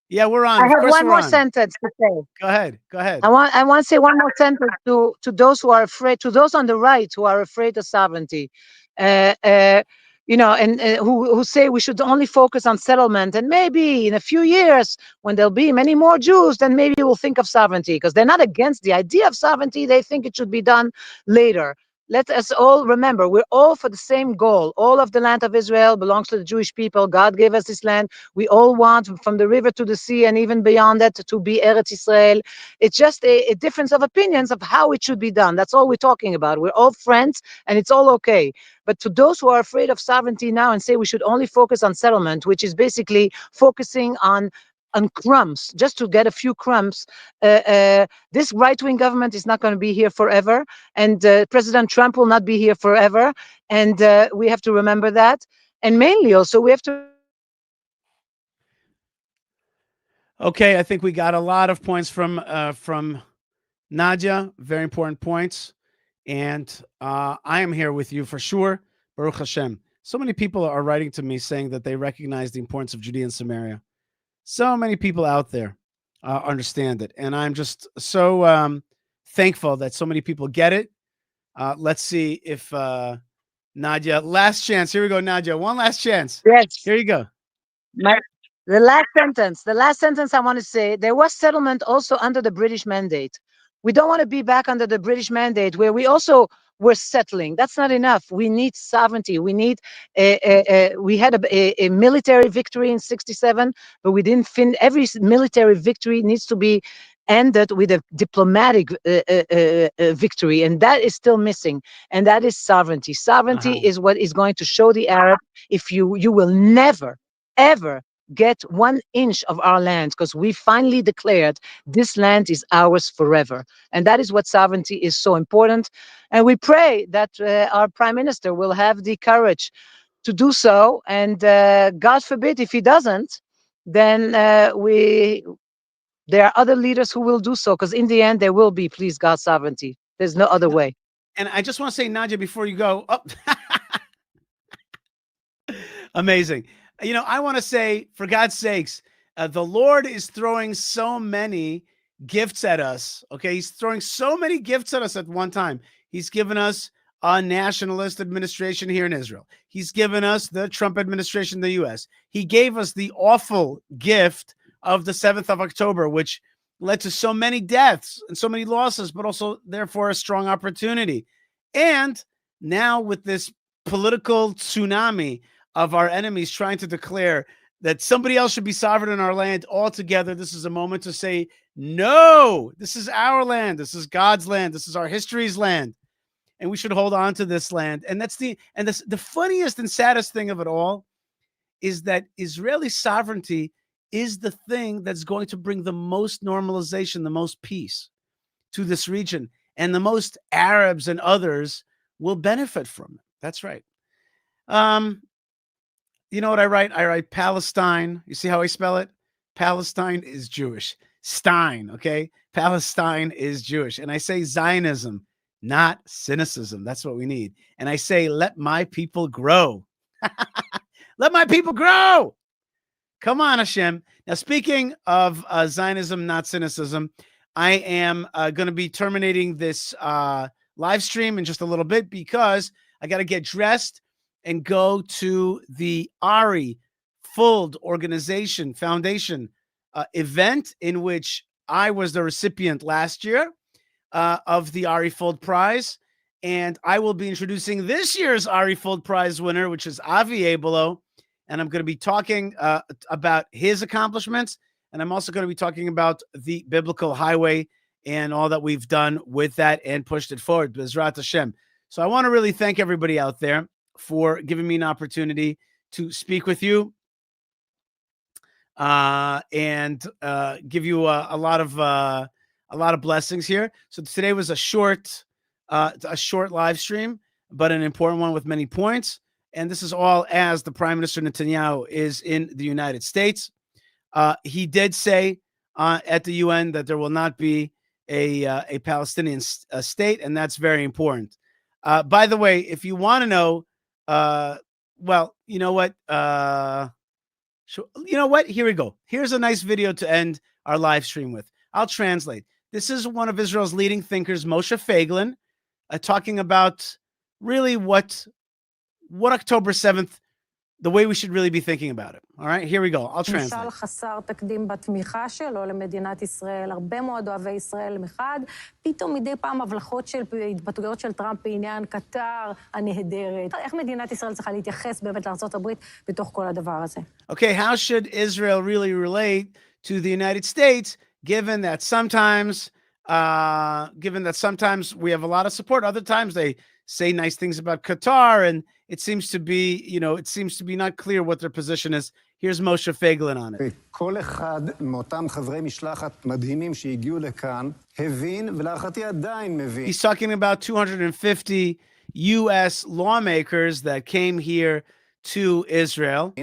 Yeah, we're on. I have one more sentence to say. Go ahead. I want to say one more sentence to those who are afraid, to those on the right who are afraid of sovereignty. And who say we should only focus on settlement, and maybe in a few years when there'll be many more Jews, then maybe we'll think of sovereignty, because they're not against the idea of sovereignty. They think it should be done later. Let us all remember, we're all for the same goal. All of the land of Israel belongs to the Jewish people. God gave us this land. We all want, from the river to the sea and even beyond that, to be Eretz Israel. It's just a difference of opinions of how it should be done. That's all we're talking about. We're all friends, and it's all okay. But to those who are afraid of sovereignty now and say we should only focus on settlement, which is basically focusing on crumbs, just to get a few crumbs. This right-wing government is not going to be here forever, and President Trump will not be here forever, and we have to remember that. And mainly also we have to... Okay, I think we got a lot of points from Nadia, very important points, and I am here with you for sure, Baruch Hashem. So many people are writing to me saying that they recognize the importance of Judea and Samaria. So many people out there understand it. And I'm just so thankful that so many people get it. Let's see if Nadia, last chance. Here we go, Nadia. One last chance. Yes. Here you go. The last sentence I want to say, there was settlement also under the British mandate. We don't want to be back under the British mandate where we also were settling. That's not enough. We need sovereignty. We need we had a military victory in 67, but we didn't finish. Every military victory needs to be ended with a diplomatic victory, and that is still missing, and that is sovereignty. Sovereignty is what is going to show the Arab, if you will never, ever get 1 inch of our land, because we finally declared this land is ours forever. And that is what sovereignty is so important. And we pray that our prime minister will have the courage to do so. And God forbid if he doesn't, then there are other leaders who will do so, because in the end there will be, please God, sovereignty. There's no other way. And I just want to say, Nadia, before you go, amazing. You know, I want to say, for God's sakes, the Lord is throwing so many gifts at us. Okay, He's throwing so many gifts at us at one time. He's given us a nationalist administration here in Israel. He's given us the Trump administration in the US. He gave us the awful gift of the 7th of October, which led to so many deaths and so many losses, but also, therefore, a strong opportunity. And now with this political tsunami of our enemies trying to declare that somebody else should be sovereign in our land altogether, this is a moment to say, no, this is our land. This is God's land. This is our history's land. And we should hold on to this land. And the funniest and saddest thing of it all is that Israeli sovereignty is the thing that's going to bring the most normalization, the most peace to this region. And the most Arabs and others will benefit from it. That's right. You know what I write? I write Palestine. You see how I spell it? Palestine is Jewish. Stein, okay? Palestine is Jewish. And I say Zionism, not cynicism. That's what we need. And I say, let my people grow. Let my people grow. Come on, Hashem. Now, speaking of Zionism, not cynicism, I am going to be terminating this live stream in just a little bit because I got to get dressed and go to the Ari Fuld Organization Foundation event in which I was the recipient last year of the Ari Fuld Prize. And I will be introducing this year's Ari Fuld Prize winner, which is Avi Abelo. And I'm going to be talking about his accomplishments. And I'm also going to be talking about the biblical highway and all that we've done with that and pushed it forward. Bezrat Hashem. So I want to really thank everybody out there for giving me an opportunity to speak with you and give you a lot of blessings here. So today was a short live stream, but an important one with many points. And this is all as the Prime Minister Netanyahu is in the United States. He did say at the UN that there will not be a Palestinian state, and that's very important. By the way, if you want to know, well, you know what? Here we go. Here's a nice video to end our live stream with. I'll translate. This is one of Israel's leading thinkers, Moshe Feiglin, talking about really what October 7th, the way we should really be thinking about it. All right, here we go. I'll translate. חסר תקדים בתמיכה שלו למדינת ישראל, הרבה מאוד אוהבי ישראל מחד, פתאום מדי פעם הבלחות של התבטאויות של טראמפ בעניין קטר הנהדרת. איך מדינת ישראל צריכה להתייחס באמת לארצות הברית בתוך כל הדבר הזה? Okay, how should Israel really relate to the United States, given that sometimes we have a lot of support, other times they say nice things about Qatar, and it seems to be not clear what their position is. Here's Moshe Feiglin on it. כל אחד מאותם חברי משלחת מדהימים שהגיעו לכאן הבין, ולהערכתי עדיין מבין. He's talking about 250 U.S. lawmakers that came here to Israel.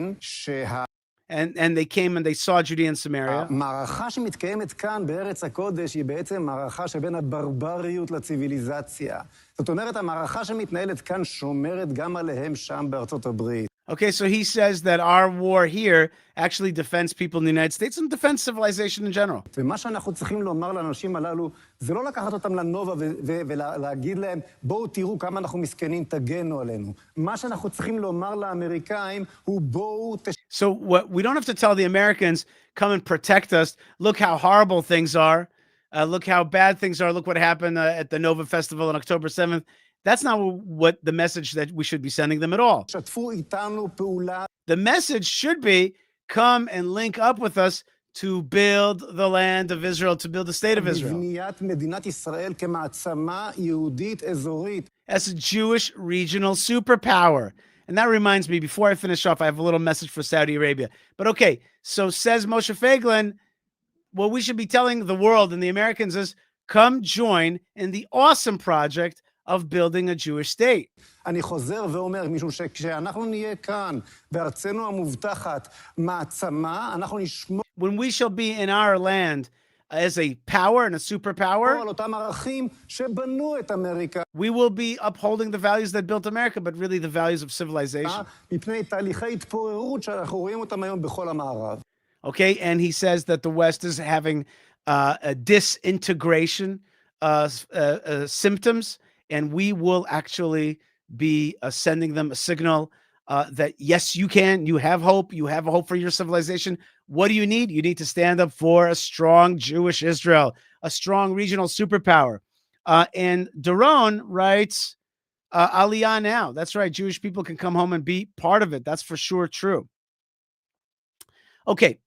And they came and they saw Judea and Samaria. המערכה שמתקיימת כאן בארץ הקודש היא בעצם מערכה שבין הברבריות לציוויליזציה. זאת אומרת, המערכה שמתנהלת כאן שומרת גם עליהם שם בארצות הברית. Okay, so he says that our war here actually defends people in the United States and defends civilization in general. ומה שאנחנו צריכים לומר לאנשים הללו, זה לא לקחת אותם לנובה ולהגיד להם, בואו תראו כמה אנחנו מסכנים, תגנו עלינו. מה שאנחנו צריכים לומר לאמריקאים הוא בואו... So what we don't have to tell the Americans, come and protect us. Look how horrible things are. Look how bad things are. Look what happened at the Nova Festival on October 7th. That's not what the message that we should be sending them at all. The message should be, come and link up with us to build the land of Israel, to build the state of Israel. As a Jewish regional superpower. And that reminds me, before I finish off, I have a little message for Saudi Arabia. But okay, so says Moshe Feiglin, what we should be telling the world and the Americans is, come join in the awesome project of building a Jewish state. אני חוזר ואומר, משום שכשאנחנו נהיה כאן, בארצנו המובטחת, מעצמה, אנחנו נשמור... When we shall be in our land as a power and a superpower, על אותם ערכים שבנו את אמריקה. We will be upholding the values that built America, but really the values of civilization. מפני תהליכי התפוררות שאנחנו רואים אותם היום בכל המערב. Okay, and he says that the West is having a disintegration symptoms and we will actually be sending them a signal that yes, you can. You have hope. You have a hope for your civilization. What do you need? You need to stand up for a strong Jewish Israel, a strong regional superpower. And Daron writes, Aliyah now. That's right. Jewish people can come home and be part of it. That's for sure true. Okay.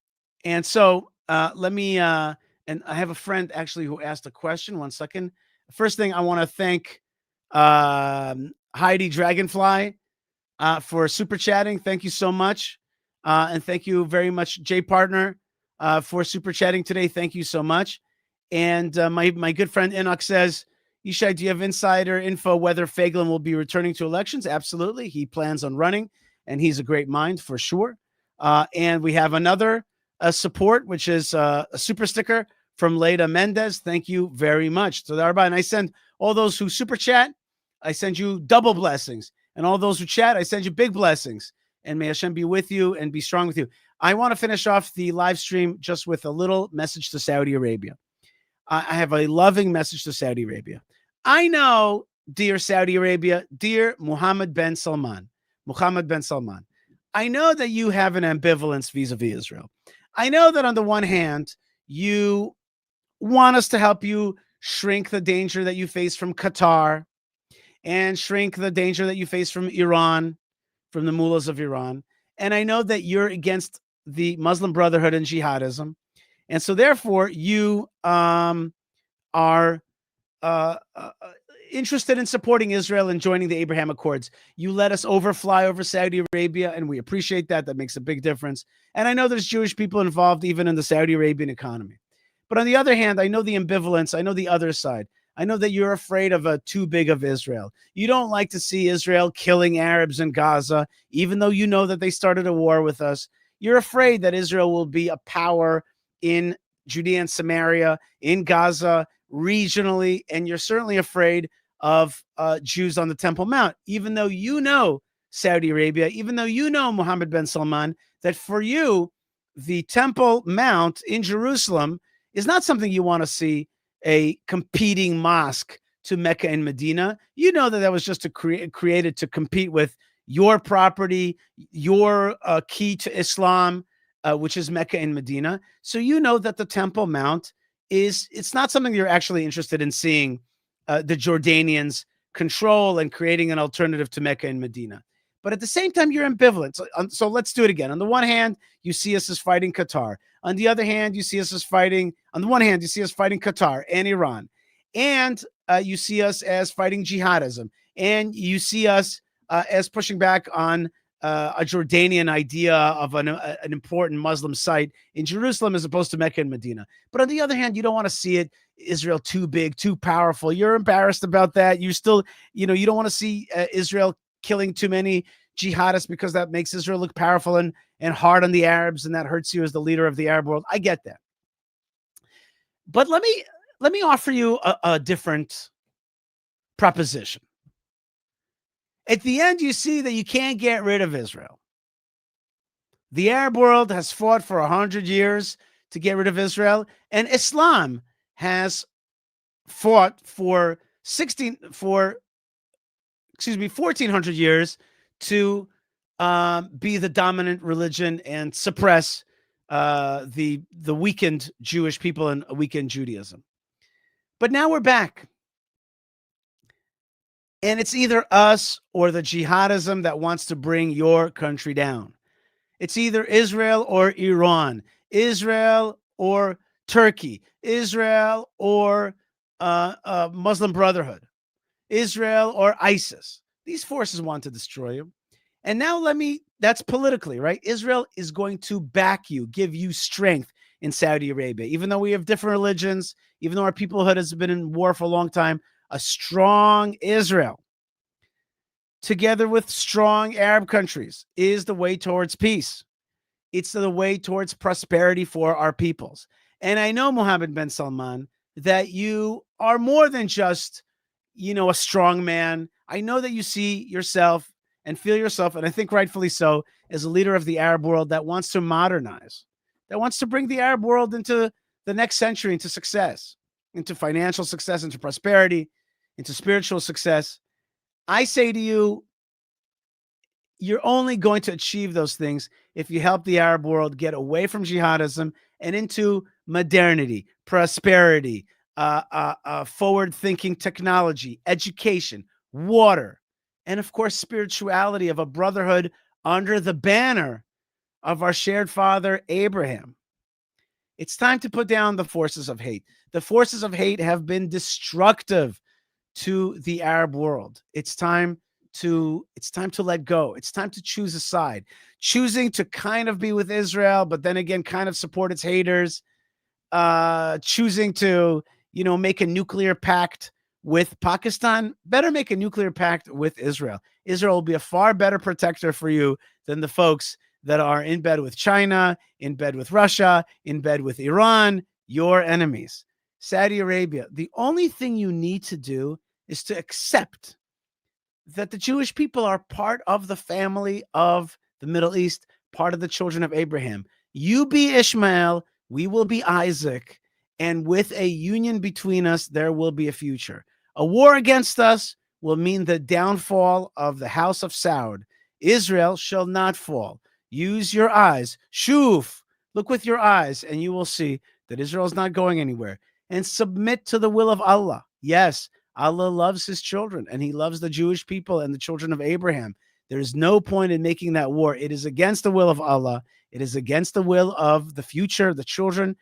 And so let me, and I have a friend actually who asked a question. 1 second. First thing, I want to thank Heidi Dragonfly for super chatting. Thank you so much. And thank you very much, Jay Partner, for super chatting today. Thank you so much. And my good friend Enoch says, Yishai, do you have insider info whether Feiglin will be returning to elections? Absolutely. He plans on running, and he's a great mind for sure. And we have another support, which is a super sticker from Leda Mendez. Thank you very much. So, and I send all those who super chat, I send you double blessings. And all those who chat, I send you big blessings. And may Hashem be with you and be strong with you. I want to finish off the live stream just with a little message to Saudi Arabia. I have a loving message to Saudi Arabia. I know, dear Saudi Arabia, dear Mohammed bin Salman, I know that you have an ambivalence vis-a-vis Israel. I know that on the one hand, you want us to help you shrink the danger that you face from Qatar and shrink the danger that you face from Iran, from the mullahs of Iran. And I know that you're against the Muslim Brotherhood and jihadism. And so therefore, you are interested in supporting Israel and joining the Abraham Accords. You let us overfly over Saudi Arabia, and we appreciate that. That makes a big difference. And I know there's Jewish people involved even in the Saudi Arabian economy. But on the other hand, I know the ambivalence. I know the other side. I know that you're afraid of a too big of Israel. You don't like to see Israel killing Arabs in Gaza, even though you know that they started a war with us. You're afraid that Israel will be a power in Judea and Samaria, in Gaza, regionally, and you're certainly afraid of Jews on the Temple Mount, even though you know Saudi Arabia, even though you know Mohammed bin Salman, that for you, the Temple Mount in Jerusalem is not something you want to see a competing mosque to Mecca and Medina. You know that was just created to compete with your property, your key to Islam, which is Mecca and Medina. So you know that the Temple Mount it's not something you're actually interested in seeing the Jordanians control and creating an alternative to Mecca and Medina. But at the same time, you're ambivalent. So let's do it again. On the one hand, you see us as fighting Qatar. On the other hand, you see us as fighting, on the one hand, you see us fighting Qatar and Iran. And you see us as fighting jihadism. And you see us as pushing back on a Jordanian idea of an important Muslim site in Jerusalem as opposed to Mecca and Medina. But on the other hand, you don't want to see Israel too big, too powerful. You're embarrassed about that. You still, you don't want to see Israel killing too many jihadists because that makes Israel look powerful and hard on the Arabs, and that hurts you as the leader of the Arab world. I get that. But let me offer you a different proposition. At the end, you see that you can't get rid of Israel. The Arab world has fought for 100 years to get rid of Israel, and Islam has fought for 1,400 years to be the dominant religion and suppress the weakened Jewish people and weakened Judaism. But now we're back. And it's either us or the jihadism that wants to bring your country down. It's either Israel or Iran, Israel or Turkey, Israel or Muslim Brotherhood, Israel or ISIS. These forces want to destroy you. And now that's politically, right? Israel is going to back you, give you strength in Saudi Arabia. Even though we have different religions, even though our peoplehood has been in war for a long time, a strong Israel, together with strong Arab countries, is the way towards peace. It's the way towards prosperity for our peoples. And I know, Mohammed bin Salman, that you are more than just, a strong man. I know that you see yourself and feel yourself, and I think rightfully so, as a leader of the Arab world that wants to modernize, that wants to bring the Arab world into the next century, into success, into financial success, into prosperity. into spiritual success. I say to you, you're only going to achieve those things if you help the Arab world get away from jihadism and into modernity, prosperity, forward-thinking technology, education, water, and of course, spirituality of a brotherhood under the banner of our shared father, Abraham. It's time to put down the forces of hate. The forces of hate have been destructive to the Arab world. It's time to let go. It's time to choose a side. Choosing to kind of be with Israel, but then again, kind of support its haters. Choosing to, make a nuclear pact with Pakistan. Better make a nuclear pact with Israel. Israel will be a far better protector for you than the folks that are in bed with China, in bed with Russia, in bed with Iran, your enemies. Saudi Arabia, the only thing you need to do is to accept that the Jewish people are part of the family of the Middle East, part of the children of Abraham. You be Ishmael, we will be Isaac, and with a union between us, there will be a future. A war against us will mean the downfall of the house of Saud. Israel shall not fall. Use your eyes. Shuf, look with your eyes, and you will see that Israel is not going anywhere. And submit to the will of Allah. Yes, Allah loves his children, and he loves the Jewish people and the children of Abraham. There is no point in making that war. It is against the will of Allah. It is against the will of the future, the children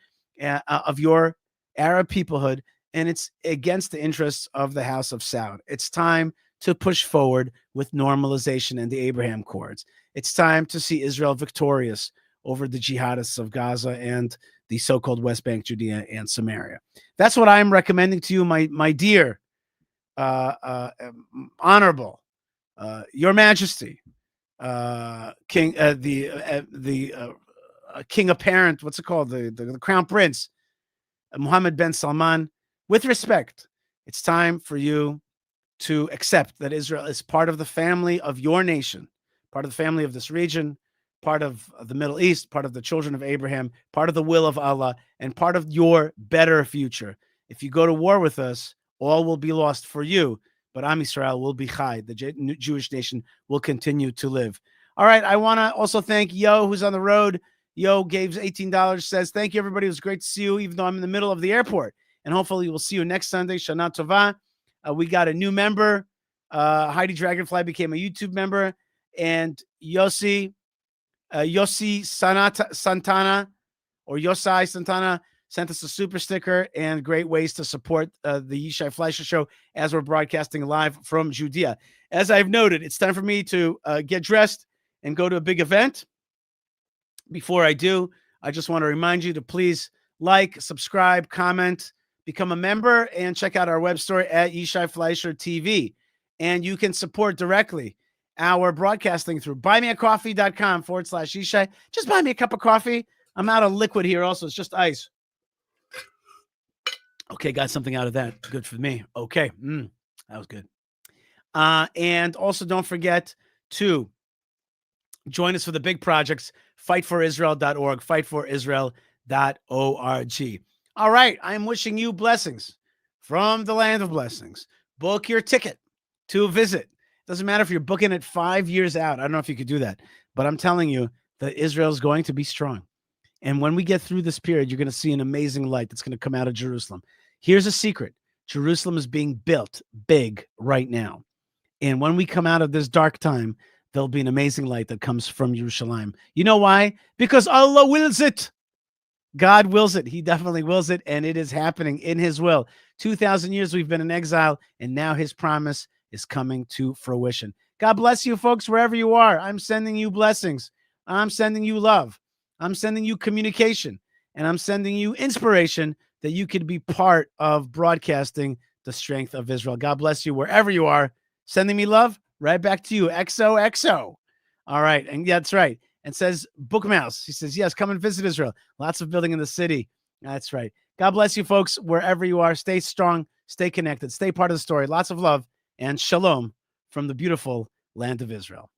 of your Arab peoplehood, and it's against the interests of the house of Saud. It's time to push forward with normalization and the Abraham Accords. It's time to see Israel victorious over the jihadists of Gaza and the so-called West Bank, Judea, and Samaria. That's what I'm recommending to you, my dear, honorable, Your Majesty, King, the King apparent, what's it called, the Crown Prince, Mohammed bin Salman. With respect, it's time for you to accept that Israel is part of the family of your nation, part of the family of this region, part of the Middle East, part of the children of Abraham, part of the will of Allah, and part of your better future. If you go to war with us, all will be lost for you, but Am Yisrael will be chai. The Jewish nation will continue to live. All right, I want to also thank Yo, who's on the road. Yo gave $18, says, thank you, everybody. It was great to see you, even though I'm in the middle of the airport. And hopefully we'll see you next Sunday. Shana Tova. We got a new member. Heidi Dragonfly became a YouTube member. And Yossi Santana sent us a super sticker and great ways to support the Yishai Fleischer Show as we're broadcasting live from Judea. As I've noted, it's time for me to get dressed and go to a big event. Before I do, I just want to remind you to please like, subscribe, comment, become a member, and check out our web store at Yishai Fleischer TV. And you can support directly our broadcasting through buymeacoffee.com/Yishai. Just buy me a cup of coffee. I'm out of liquid here also. It's just ice. Okay, got something out of that. Good for me. Okay, that was good. And also don't forget to join us for the big projects, fightforisrael.org, fightforisrael.org. All right, I am wishing you blessings from the land of blessings. Book your ticket to visit. Doesn't matter if you're booking it 5 years out. I don't know if you could do that, but I'm telling you that Israel is going to be strong. And when we get through this period, you're going to see an amazing light that's going to come out of Jerusalem. Here's a secret. Jerusalem is being built big right now. And when we come out of this dark time, there'll be an amazing light that comes from Jerusalem. You know why? Because Allah wills it. God wills it. He definitely wills it, and it is happening in his will. 2,000 years we've been in exile, and now his promise is coming to fruition. God bless you, folks, wherever you are. I'm sending you blessings. I'm sending you love. I'm sending you communication, and I'm sending you inspiration that you could be part of broadcasting the strength of Israel. God bless you wherever you are. Sending me love right back to you. XOXO. All right, and that's right. And says Book Mouse. He says, yes, come and visit Israel. Lots of building in the city. That's right. God bless you, folks, wherever you are. Stay strong, stay connected, stay part of the story. Lots of love and shalom from the beautiful land of Israel.